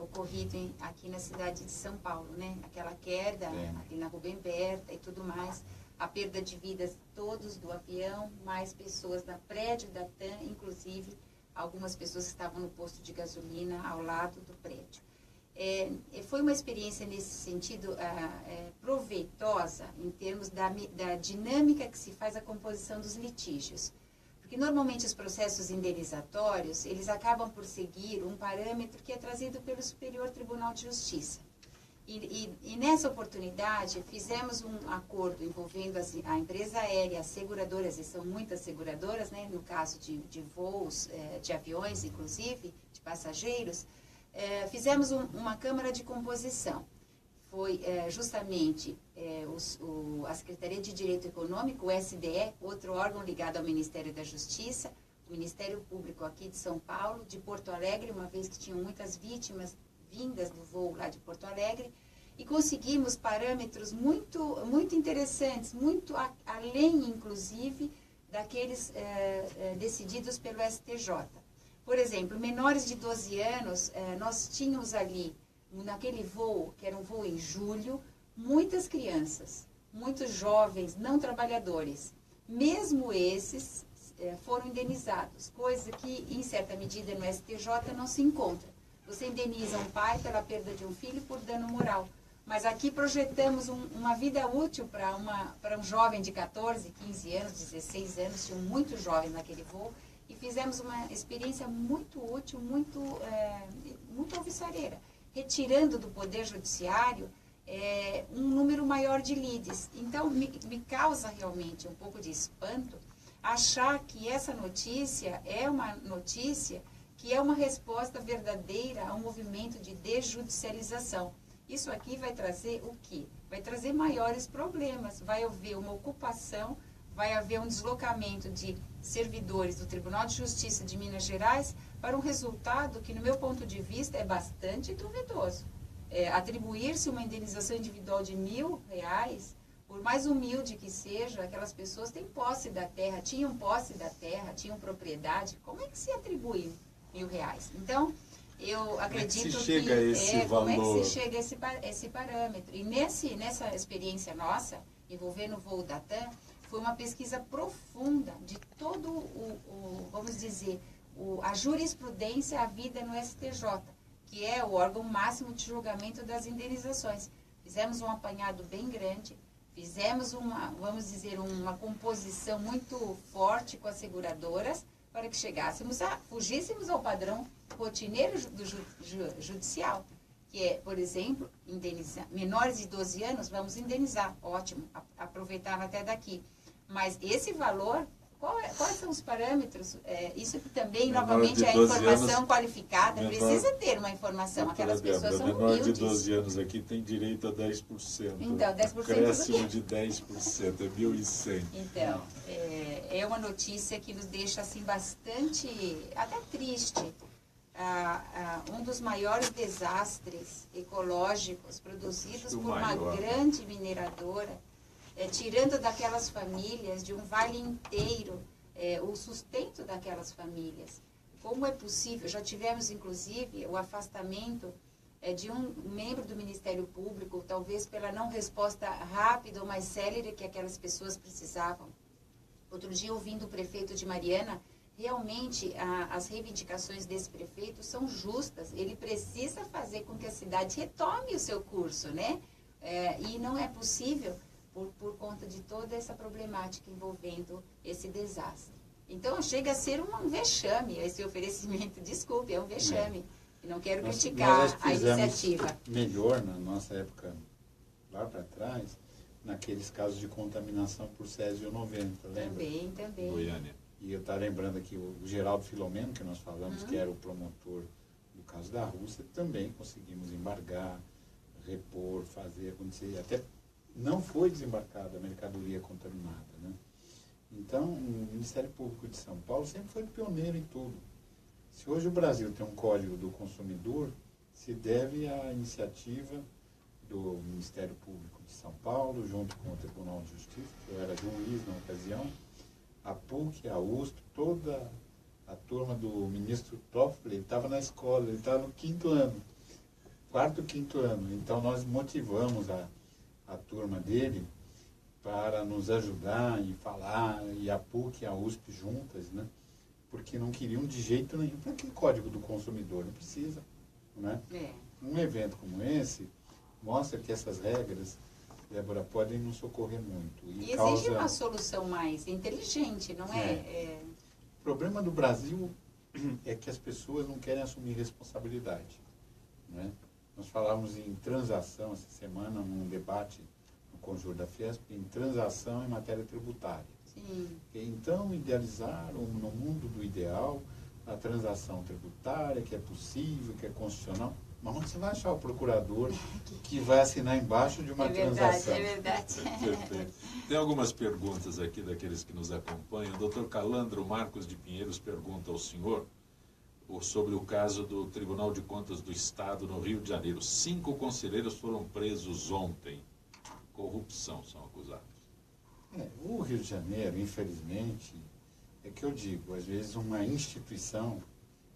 ocorrido aqui na cidade de São Paulo, né? Aquela queda ali na Rubem Berta e tudo mais, a perda de vidas todos do avião, mais pessoas da prédio da TAM, inclusive algumas pessoas que estavam no posto de gasolina ao lado do prédio. Foi uma experiência nesse sentido proveitosa em termos da dinâmica que se faz a composição dos litígios. Porque normalmente os processos indenizatórios, eles acabam por seguir um parâmetro que é trazido pelo Superior Tribunal de Justiça. E nessa oportunidade, fizemos um acordo envolvendo a empresa aérea, as seguradoras, e são muitas seguradoras, né, no caso de voos, de aviões, inclusive, de passageiros, fizemos uma câmara de composição. Foi justamente a Secretaria de Direito Econômico, o SDE, outro órgão ligado ao Ministério da Justiça, o Ministério Público aqui de São Paulo, de Porto Alegre, uma vez que tinham muitas vítimas vindas do voo lá de Porto Alegre, e conseguimos parâmetros muito, muito interessantes, muito além, inclusive, daqueles decididos pelo STJ. Por exemplo, menores de 12 anos, nós tínhamos ali, naquele voo, que era um voo em julho, muitas crianças, muitos jovens não trabalhadores. Mesmo esses foram indenizados, coisa que, em certa medida, no STJ não se encontra. você indeniza um pai pela perda de um filho por dano moral. Mas aqui projetamos uma vida útil para um jovem de 14, 15 anos, 16 anos, tinham muitos jovens naquele voo, e fizemos uma experiência muito útil, muito alvissareira, retirando do Poder Judiciário um número maior de lides. Então, me causa realmente um pouco de espanto achar que essa notícia é uma notícia que é uma resposta verdadeira a um movimento de desjudicialização. Isso aqui vai trazer o quê? Vai trazer maiores problemas, vai haver uma ocupação, vai haver um deslocamento de servidores do Tribunal de Justiça de Minas Gerais para um resultado que, no meu ponto de vista, é bastante duvidoso. Atribuir-se uma indenização individual de R$1.000, por mais humilde que seja, aquelas pessoas têm posse da terra, tinham posse da terra, tinham propriedade, como é que se atribui R$1.000? Então, eu acredito como é que se chega a esse parâmetro. E nessa experiência nossa, envolvendo o voo da TAM, foi uma pesquisa profunda de todo vamos dizer, a jurisprudência havida no STJ, que é o órgão máximo de julgamento das indenizações. Fizemos um apanhado bem grande, fizemos vamos dizer, uma composição muito forte com as seguradoras, para que fugíssemos ao padrão rotineiro do judicial, que é, por exemplo, indenizar menores de 12 anos, vamos indenizar, ótimo, aproveitava até daqui. Mas esse valor, quais são os parâmetros? Isso que também, novamente, é a informação qualificada, precisa ter uma informação, aquelas pessoas são humildes. Menor de 12 anos aqui tem direito a 10%. Então, 10% acréscimo de 10%, é 1.100. Então, é uma notícia que nos deixa assim bastante, até triste. Um dos maiores desastres ecológicos produzidos por uma grande mineradora, tirando daquelas famílias, de um vale inteiro, o sustento daquelas famílias. Como é possível? Já tivemos, inclusive, o afastamento de um membro do Ministério Público, talvez pela não resposta rápida ou mais célere que aquelas pessoas precisavam. Outro dia, ouvindo o prefeito de Mariana, realmente as reivindicações desse prefeito são justas. Ele precisa fazer com que a cidade retome o seu curso, né? E não é possível por conta de toda essa problemática envolvendo esse desastre. Então, chega a ser um vexame esse oferecimento. Desculpe, é um vexame. Eu não quero criticar a iniciativa. Melhor na nossa época, lá para trás, naqueles casos de contaminação por Césio 90, lembra? Também. Goiânia. E eu estava lembrando aqui o Geraldo Filomeno, que nós falamos, que era o promotor do caso da Rússia, também conseguimos embargar, repor, fazer acontecer. Até não foi desembarcada a mercadoria contaminada, né? Então, o Ministério Público de São Paulo sempre foi pioneiro em tudo. Se hoje o Brasil tem um Código do Consumidor, se deve à iniciativa do Ministério Público de São Paulo, junto com o Tribunal de Justiça, que eu era juiz na ocasião, a PUC, a USP, toda a turma do ministro Toffoli, ele estava na escola, ele estava no quinto ano. Então, nós motivamos a turma dele para nos ajudar e falar, e a PUC e a USP juntas, né? Porque não queriam de jeito nenhum. Para que Código do Consumidor? Não precisa, né? Um evento como esse mostra que essas regras, Débora, podem nos socorrer muito. E exige uma solução mais inteligente, não é? O problema do Brasil é que as pessoas não querem assumir responsabilidade, né? Nós falávamos em transação essa semana, num debate no Conjur da Fiesp, em transação em matéria tributária. Sim. Então, idealizaram no mundo do ideal a transação tributária, que é possível, que é constitucional. Mas onde você vai achar o procurador que vai assinar embaixo de uma transação? É verdade. Perfeito. Tem algumas perguntas aqui daqueles que nos acompanham. O doutor Calandro Marcos de Pinheiros pergunta ao senhor sobre o caso do Tribunal de Contas do Estado no Rio de Janeiro. 5 conselheiros foram presos ontem. Corrupção são acusados. O Rio de Janeiro, infelizmente, é que eu digo, às vezes uma instituição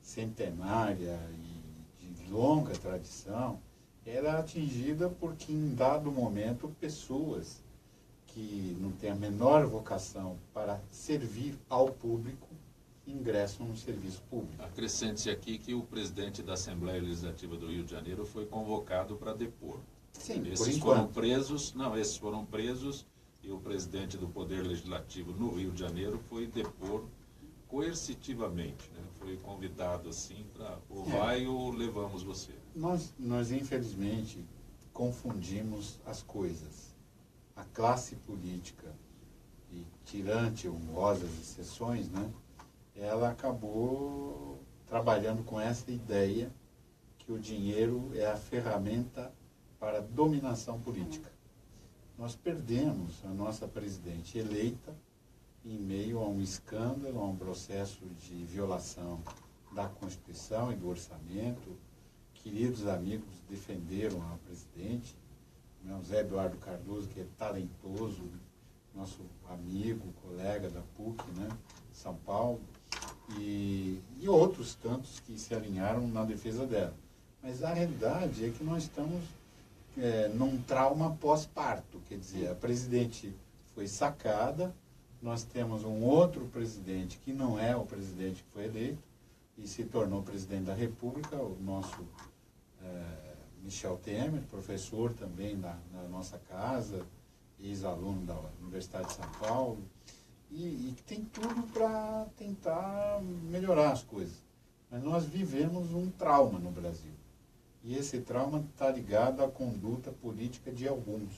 centenária e de longa tradição era atingida porque em dado momento pessoas que não têm a menor vocação para servir ao público ingressam no serviço público. Acrescente-se aqui que o presidente da Assembleia Legislativa do Rio de Janeiro foi convocado para depor. Sim, por Esses enquanto. foram presos, esses foram presos e o presidente do Poder Legislativo no Rio de Janeiro foi depor coercitivamente, né? Foi convidado assim para ou vai ou levamos você. Nós infelizmente confundimos as coisas. A classe política, e tirante honrosas exceções, né, ela acabou trabalhando com essa ideia que o dinheiro é a ferramenta para a dominação política. Nós perdemos a nossa presidente eleita em meio a um escândalo, a um processo de violação da Constituição e do orçamento. Queridos amigos defenderam a presidente, né, o Zé Eduardo Cardoso, que é talentoso, nosso amigo, colega da PUC, né, São Paulo, e outros tantos que se alinharam na defesa dela. Mas a realidade é que nós estamos num trauma pós-parto, quer dizer, a presidente foi sacada, nós temos um outro presidente que não é o presidente que foi eleito e se tornou presidente da República, o nosso Michel Temer, professor também na nossa casa, ex-aluno da Universidade de São Paulo, e que tem tudo para tentar melhorar as coisas. Mas nós vivemos um trauma no Brasil. E esse trauma está ligado à conduta política de alguns,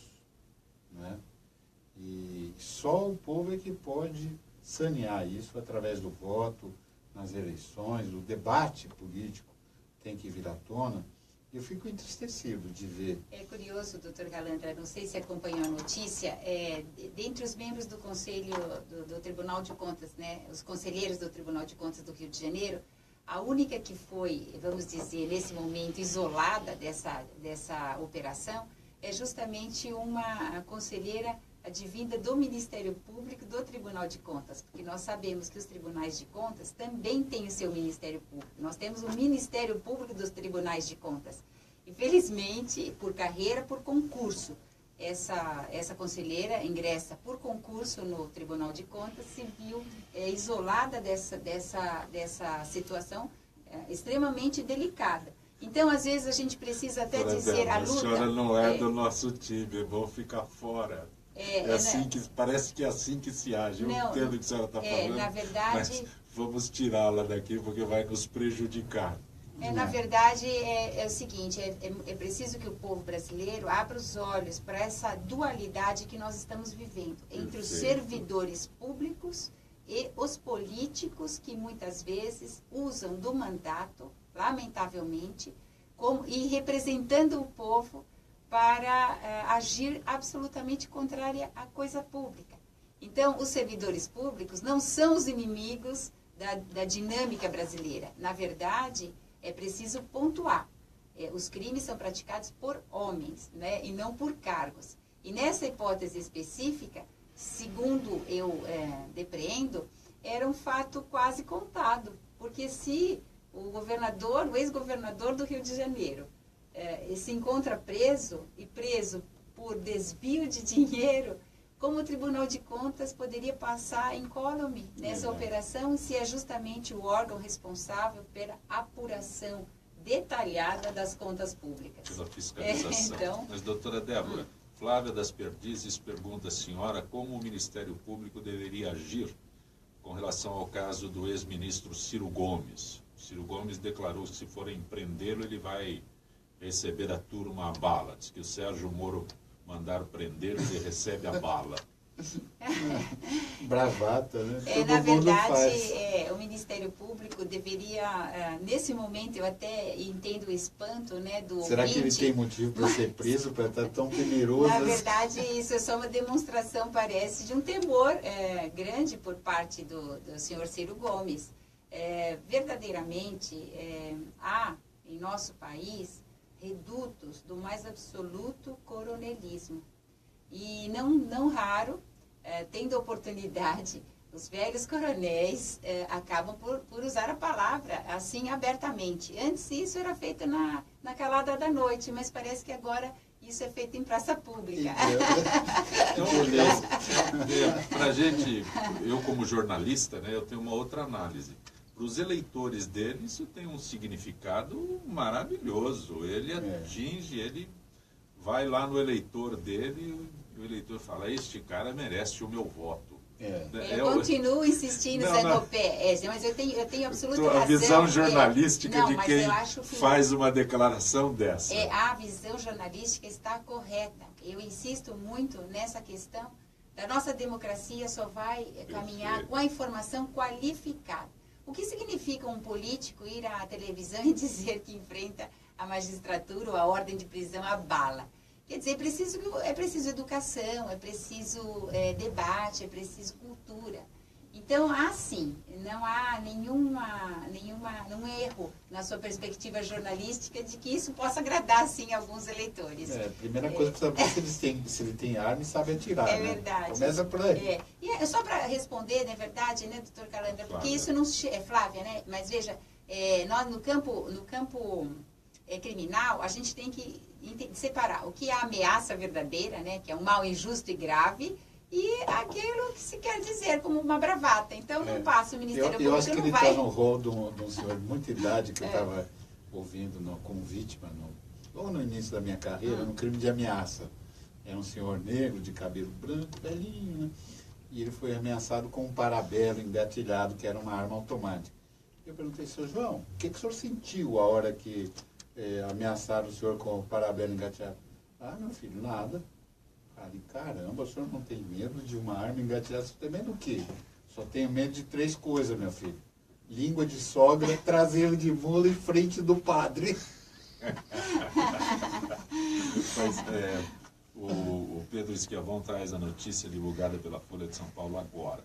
né? E só o povo é que pode sanear isso através do voto, nas eleições, o debate político tem que vir à tona. Eu fico entristecido de ver. É curioso, doutor Galandra, não sei se acompanhou a notícia, dentre os membros do Conselho do Tribunal de Contas, né, os conselheiros do Tribunal de Contas do Rio de Janeiro, a única que foi, vamos dizer, nesse momento isolada dessa operação é justamente uma conselheira advinda do Ministério Público do Tribunal de Contas, porque nós sabemos que os tribunais de contas também têm o seu Ministério Público. Nós temos o Ministério Público dos Tribunais de Contas. Infelizmente, por carreira, por concurso, essa conselheira ingressa por concurso no Tribunal de Contas, se viu isolada dessa situação extremamente delicada. Então, às vezes, a gente precisa até dizer a luta... A senhora não é do nosso time, é bom ficar fora. Parece que é assim que se age. Eu entendo o que a senhora está falando, na verdade, mas vamos tirá-la daqui porque vai nos prejudicar. Na verdade, é o seguinte, é preciso que o povo brasileiro abra os olhos para essa dualidade que nós estamos vivendo entre os servidores públicos e os políticos que muitas vezes usam do mandato, lamentavelmente, e representando o povo para agir absolutamente contrária à coisa pública. Então, os servidores públicos não são os inimigos da dinâmica brasileira. Na verdade, é preciso pontuar. Os crimes são praticados por homens, né, e não por cargos. E nessa hipótese específica, segundo eu depreendo, era um fato quase contado. Porque se o ex-governador do Rio de Janeiro se encontra preso por desvio de dinheiro, como o Tribunal de Contas poderia passar incólume nessa operação, se é justamente o órgão responsável pela apuração detalhada das contas públicas. Pela fiscalização. Mas, doutora Débora, Flávia das Perdizes pergunta à senhora como o Ministério Público deveria agir com relação ao caso do ex-ministro Ciro Gomes. Ciro Gomes declarou que se forem prendê-lo, ele vai receber a turma a bala. Diz que o Sérgio Moro mandar prender, ele recebe a bala. Bravata, né? Na verdade, o Ministério Público deveria, nesse momento, eu até entendo o espanto, né, do Será ouvinte, que ele tem motivo para ser preso, para estar tão temeroso? Na verdade, isso é só uma demonstração, parece, de um temor grande por parte do senhor Ciro Gomes. Verdadeiramente, há em nosso país redutos do mais absoluto coronelismo. E não raro, tendo oportunidade, os velhos coronéis acabam por usar a palavra assim abertamente. Antes isso era feito na calada da noite, mas parece que agora isso é feito em praça pública. Para a gente, eu como jornalista, né, eu tenho uma outra análise. Para os eleitores dele, isso tem um significado maravilhoso. Ele atinge, ele vai lá no eleitor dele e o eleitor fala, este cara merece o meu voto. Eu continuo insistindo, Zé Copé, mas eu tenho absoluta razão. A visão jornalística de quem que faz uma declaração dessa. A visão jornalística está correta. Eu insisto muito nessa questão da nossa democracia só vai caminhar com a informação qualificada. O que significa um político ir à televisão e dizer que enfrenta a magistratura ou a ordem de prisão à bala? Quer dizer, é preciso educação, é preciso debate, é preciso cultura. Então, sim, não há nenhum erro na sua perspectiva jornalística de que isso possa agradar, sim, alguns eleitores. A primeira coisa que precisa saber se ele tem arma e sabe atirar. É verdade. Começa por aí. E só para responder, na verdade, né, doutor Calandra, porque isso não... Flávia, né? Mas veja, nós no campo criminal, a gente tem que separar o que é a ameaça verdadeira, né, que é um mal injusto e grave, e aquilo que se quer dizer como uma bravata. Então, não passa o Ministério Público, eu acho que ele vai... está no rol de um senhor de muita idade que eu estava ouvindo como vítima, logo no início da minha carreira, no crime de ameaça. Era um senhor negro, de cabelo branco, velhinho, né? E ele foi ameaçado com um parabelo engatilhado, que era uma arma automática. Eu perguntei, senhor João, o que o senhor sentiu a hora que ameaçaram o senhor com o parabelo engatilhado? Ah, meu filho, nada. Falei, caramba, o senhor não tem medo de uma arma engatilhada? Você tem medo do quê? Só tenho medo de 3 coisas, meu filho. Língua de sogra, traseiro de mula e frente do padre. Mas, o Pedro Esquiavão traz a notícia divulgada pela Folha de São Paulo agora.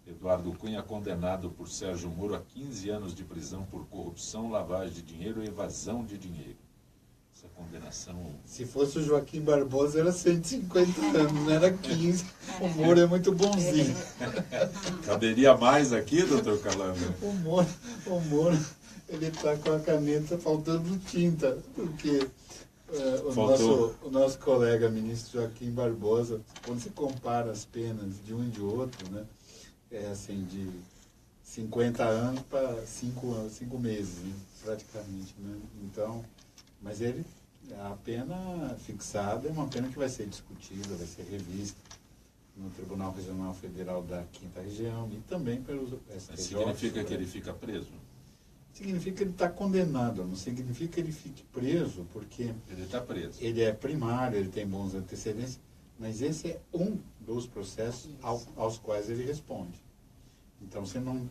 Eduardo Cunha é condenado por Sérgio Moro a 15 anos de prisão por corrupção, lavagem de dinheiro e evasão de dinheiro. Essa condenação... Se fosse o Joaquim Barbosa, era 150 anos, não era 15. O Moro é muito bonzinho. Caberia mais aqui, doutor Calandra? O Moro, ele está com a caneta faltando tinta, porque o nosso colega ministro Joaquim Barbosa, quando se compara as penas de um e de outro, né, assim, de 50 anos para 5 meses, né, praticamente, né? Então, mas a pena fixada é uma pena que vai ser discutida, vai ser revista no Tribunal Regional Federal da 5ª Região e também pelo STJ. Mas significa que ele fica preso? Significa que ele está condenado, não significa que ele fique preso, porque... Ele está preso. Ele é primário, ele tem bons antecedentes, mas esse é um dos processos aos quais ele responde. Então, você não...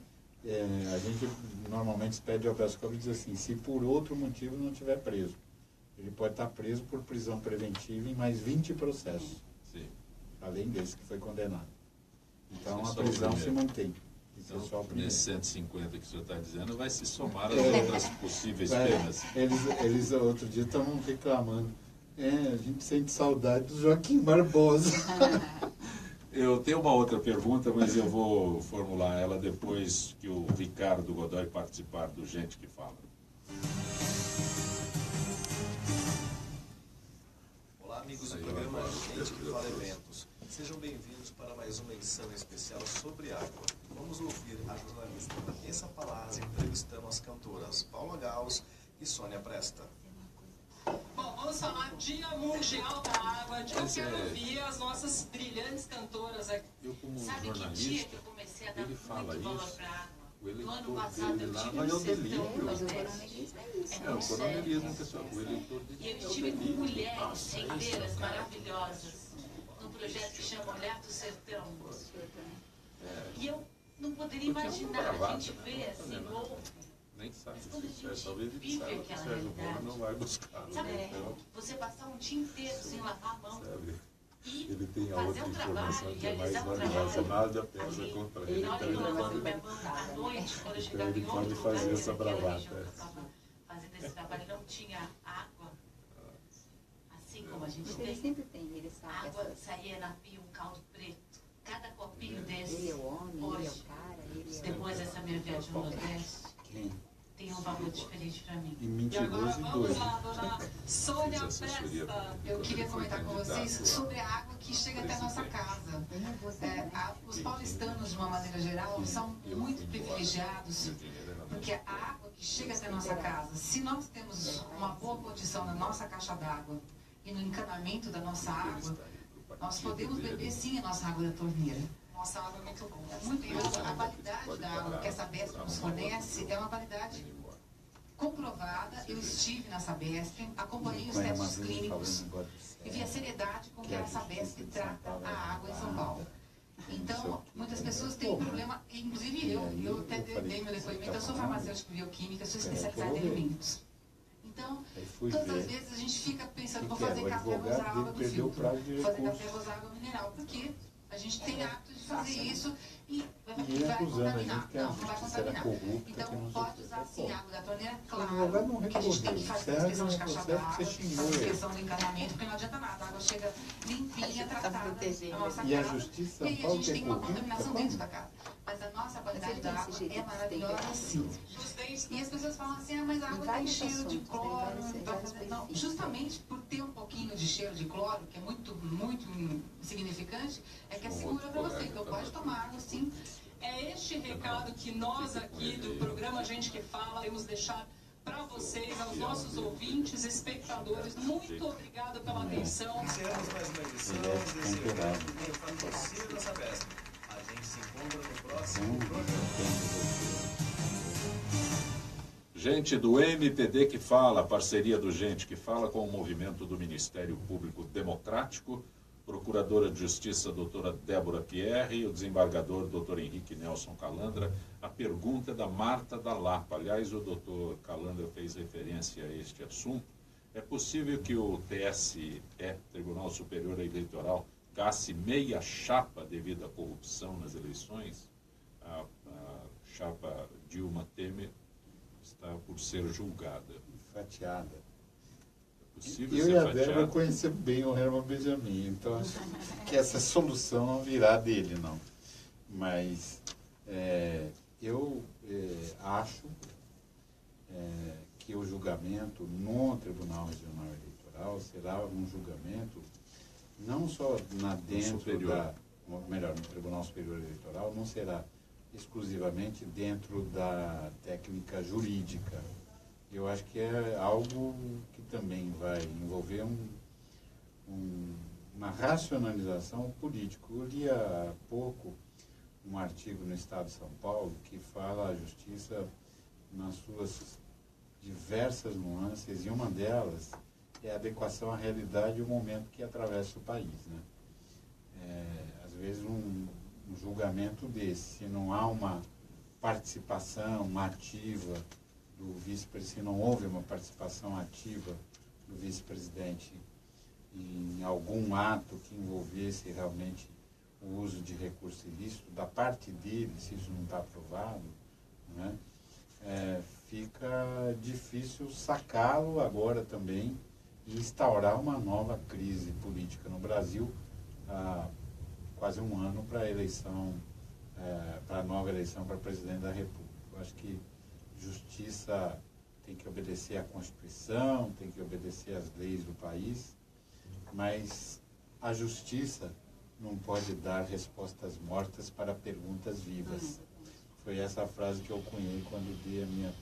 a gente normalmente pede ao habeas corpus e diz assim, se por outro motivo não estiver preso, ele pode estar preso por prisão preventiva em mais 20 processos, sim, além desse que foi condenado. Então, a prisão se mantém. Então, nesses 150 que o senhor está dizendo, vai se somar as outras possíveis penas. Eles outro dia estavam reclamando. A gente sente saudade do Joaquim Barbosa. Eu tenho uma outra pergunta, mas eu vou formular ela depois que o Ricardo Godoy participar do Gente que Fala. Olá, amigos do programa Gente que Fala Eventos. Sejam bem-vindos para mais uma edição especial sobre água. Vamos ouvir a jornalista Vanessa Palazzi entrevistando as cantoras Paula Gauss e Sônia Presta. Bom, vamos falar Dia Mundial da Água. Eu quero ouvir as nossas brilhantes cantoras aqui. Eu, como Sabe jornalista, que dia que eu comecei a dar ele fala muito valor isso, para água? o eleitor No ano passado dele eu lá tive vai no ao sertão delírio. do O Nordeste. coronelismo é isso. É, o coronelismo, pessoal. O eleitor E dele eu estive com mulheres ribeiras maravilhosas num projeto que chama Olhar do Sertão. E eu não poderia imaginar, a gente vê assim, ou nem sabe quando a se gente talvez ele vive saiba que o aquela Sérgio Moro realidade. não vai buscar. Sabe, Então, você passar um dia inteiro sem lavar a mão sabe, e ele tem a fazer outra um trabalho, informação que é mais realizar um valiosa. trabalho. Nada pesa contra ele. E Então olha, ele eu pode, minha mão à noite, quando eu chegava ele em pode outro fazer lugar, essa naquela bravata, região que eu estava fazendo esse trabalho, não tinha água, assim como a gente Mas ele tem. sempre tem, ele A sabe. água saía na pia, um caldo preto. Cada copinho desse, Ele é o homem, ele é hoje, o cara, ele é depois dessa minha viagem no Nordeste, tem um valor diferente para mim. E E agora mentiroso e vamos doido. lá, dona Sônia Fiz assessoria Presta. Eu queria comentar com vocês candidato sobre a água que chega até a nossa casa. Os paulistanos, de uma maneira geral, são muito privilegiados, porque a água que chega até a nossa casa, se nós temos uma boa condição na nossa caixa d'água e no encanamento da nossa água, nós podemos beber sim a nossa água da torneira. Nossa água é muito boa. Muito boa. A qualidade da água que a Sabesp nos fornece é uma qualidade comprovada. Eu estive na Sabesp, acompanhei os testes clínicos e vi a seriedade com que a Sabesp trata a água em São Paulo. Então, muitas pessoas têm problema, inclusive eu até dei meu depoimento, eu sou farmacêutica bioquímica, sou especializada em alimentos. Então, todas as vezes a gente fica pensando, vou fazer café, vou usar água do filtro, vou fazer café, vou usar água mineral, porque a gente tem hábito de fazer isso e vai contaminar. Não vai contaminar. Então, pode usar sim a água da torneira, claro, que a gente tem que fazer a inspeção de caixa d'água, fazer a inspeção do encanamento, porque não adianta nada, a água chega limpinha, tratada na nossa casa, E a Justiça e aí a gente tem uma contaminação dentro da casa. Mas a nossa qualidade da água é maravilhosa, sim. E as pessoas falam assim, mas a água tem cheiro de cloro, não, justamente por ter um pouquinho de cheiro de cloro, que é muito, muito significante, é que é segura para você, então pode tomar água, sim. É este recado que nós aqui do programa Gente que Fala temos deixar para vocês, aos nossos ouvintes, espectadores. Muito obrigada pela atenção. Encerramos mais uma edição desse evento com o patrocínio da Sabesp. A gente se encontra no próximo programa. Gente do MPD que Fala, parceria do Gente que Fala com o movimento do Ministério Público Democrático, Procuradora de Justiça, doutora Débora Pierre, e o desembargador, doutor Henrique Nelson Calandra. A pergunta é da Marta da Lapa. Aliás, o doutor Calandra fez referência a este assunto. É possível que o TSE, Tribunal Superior Eleitoral, casse meia chapa devido à corrupção nas eleições? A chapa Dilma Temer está por ser julgada. Fatiada. Possível Eu ser e a fatiado? Débora conhecemos bem o Herman Benjamin, então acho que essa solução não virá dele, não. Mas eu acho que o julgamento no Tribunal Regional Eleitoral será um julgamento não só no Tribunal Superior Eleitoral, não será exclusivamente dentro da técnica jurídica. Eu acho que é algo que também vai envolver uma racionalização política. Eu li há pouco um artigo no Estado de São Paulo que fala a justiça nas suas diversas nuances, e uma delas é a adequação à realidade e o momento que atravessa o país, né? Às vezes um julgamento desse, se não há uma participação ativa do vice-presidente, se não houve uma participação ativa do vice-presidente em algum ato que envolvesse realmente o uso de recurso ilícito, da parte dele, se isso não está aprovado, né, fica difícil sacá-lo agora também e instaurar uma nova crise política no Brasil, há quase um ano para a eleição, para a nova eleição para presidente da República. Eu acho que justiça tem que obedecer à Constituição, tem que obedecer às leis do país, mas a justiça não pode dar respostas mortas para perguntas vivas. Foi essa a frase que eu cunhei quando dei a minha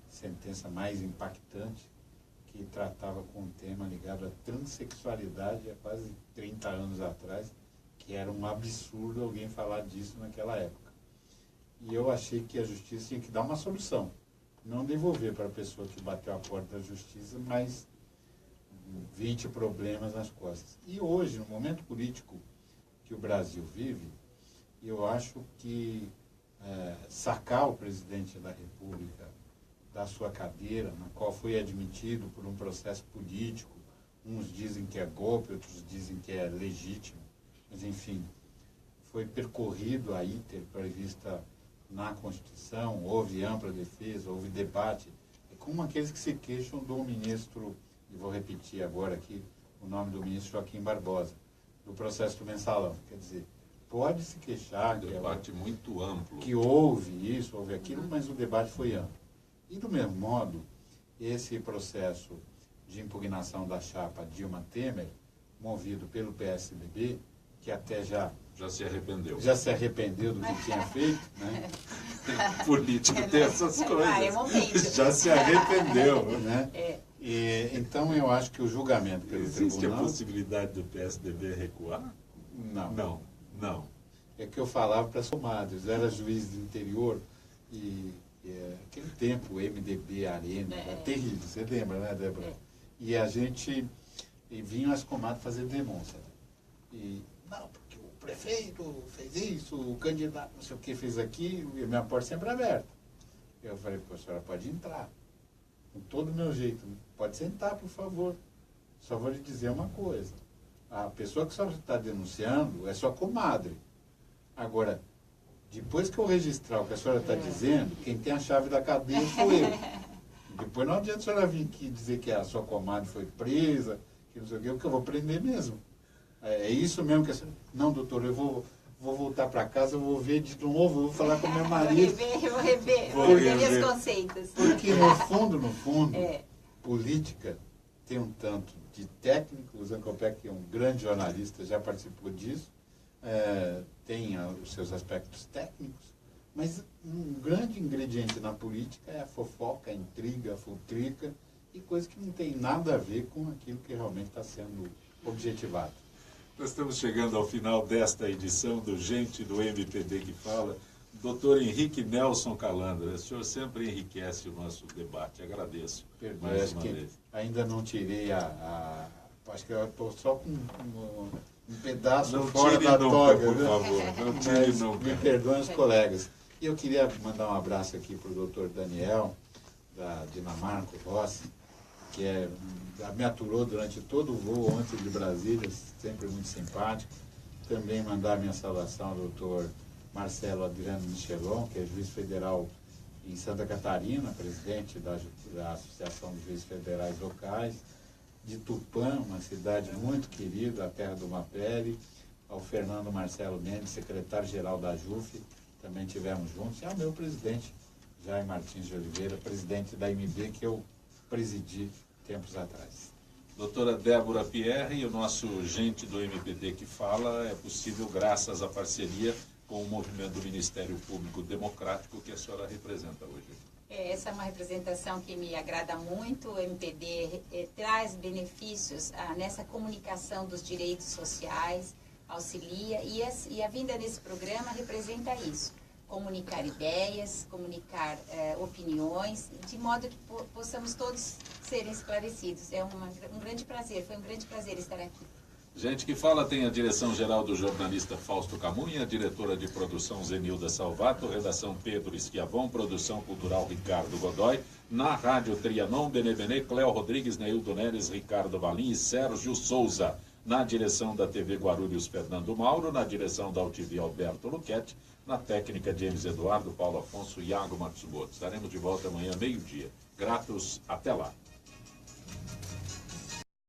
sentença mais impactante, que tratava com um tema ligado à transexualidade há quase 30 anos atrás, que era um absurdo alguém falar disso naquela época. E eu achei que a justiça tinha que dar uma solução. Não devolver para a pessoa que bateu a porta da justiça mais 20 problemas nas costas. E hoje, no momento político que o Brasil vive, eu acho que sacar o presidente da República da sua cadeira, na qual foi admitido por um processo político, uns dizem que é golpe, outros dizem que é legítimo, mas enfim, foi percorrido a iter prevista na Constituição, houve ampla defesa, houve debate, é como aqueles que se queixam do ministro, e vou repetir agora aqui o nome do ministro Joaquim Barbosa, do processo do mensalão. Quer dizer, pode se queixar Um debate muito amplo. Que houve isso, houve aquilo, mas o debate foi amplo. E, do mesmo modo, esse processo de impugnação da chapa Dilma-Temer, movido pelo PSDB, que até já se arrependeu. Já se arrependeu do que tinha feito, né? Político tem essas coisas. Já se arrependeu, né? E, então, eu acho que o julgamento pelo Existe tribunal... a possibilidade do PSDB recuar? Não. É que eu falava para as comadres, eu era juiz do interior e aquele tempo, o MDB, Arena, era terrível, você lembra, né, Débora? E a gente vinha as comadres fazer denúncia. E, não, porque o prefeito fez isso, o candidato não sei o que fez aquilo, e a minha porta sempre aberta. Eu falei, pô, a senhora pode entrar, com todo o meu jeito, pode sentar, por favor. Só vou lhe dizer uma coisa, a pessoa que a senhora está denunciando é sua comadre. Agora, depois que eu registrar o que a senhora está dizendo, quem tem a chave da cadeia sou eu. Depois não adianta a senhora vir aqui dizer que a sua comadre foi presa, que não sei o que, porque eu vou prender mesmo. É isso mesmo que a senhora... Não, doutor, eu vou voltar para casa, eu vou ver de novo, eu vou falar com meu marido. Vou rever os conceitos. Porque no fundo, política tem um tanto de técnico, o Zancopec, que é um grande jornalista, já participou disso, tem os seus aspectos técnicos, mas um grande ingrediente na política é a fofoca, a intriga, a futrica, e coisa que não tem nada a ver com aquilo que realmente está sendo objetivado. Nós estamos chegando ao final desta edição do Gente do MPD que Fala. Doutor Henrique Nelson Calandra, o senhor sempre enriquece o nosso debate. Agradeço mais uma vez. Ainda não tirei acho que eu estou só com um pedaço não fora tire da nunca, toga, por viu? favor. Não tire nunca. Me perdoem os colegas. E eu queria mandar um abraço aqui para o doutor Daniel, da Dinamarca, Rossi, que me aturou durante todo o voo antes de Brasília, sempre muito simpático. Também mandar minha saudação ao doutor Marcelo Adriano Michelon, que é juiz federal em Santa Catarina, presidente da Associação de Juízes Federais Locais, de Tupã, uma cidade muito querida, a terra do Mapele, ao Fernando Marcelo Mendes, secretário-geral da JUF, também tivemos juntos, e ao meu presidente, Jair Martins de Oliveira, presidente da MB, que eu presidi tempos atrás. Doutora Débora Pierre, e o nosso Gente do MPD que Fala é possível graças à parceria com o movimento do Ministério Público Democrático que a senhora representa hoje. Essa é uma representação que me agrada muito. O MPD traz benefícios nessa comunicação dos direitos sociais, auxilia, e a vinda desse programa representa isso. Comunicar ideias, comunicar opiniões, de modo que possamos todos serem esclarecidos. É um grande prazer, foi um grande prazer estar aqui. Gente que Fala tem a direção-geral do jornalista Fausto Camunha, a diretora de produção Zenilda Salvato, redação Pedro Esquiavão, produção cultural Ricardo Godoy, na Rádio Trianon, Benevenê, Cléo Rodrigues, Neildo Neres, Ricardo Valim e Sérgio Souza. Na direção da TV Guarulhos, Fernando Mauro, na direção da UTV Alberto Luquete, na técnica James Eduardo, Paulo Afonso e Iago Matsumoto. Estaremos de volta amanhã, meio-dia. Gratos, até lá.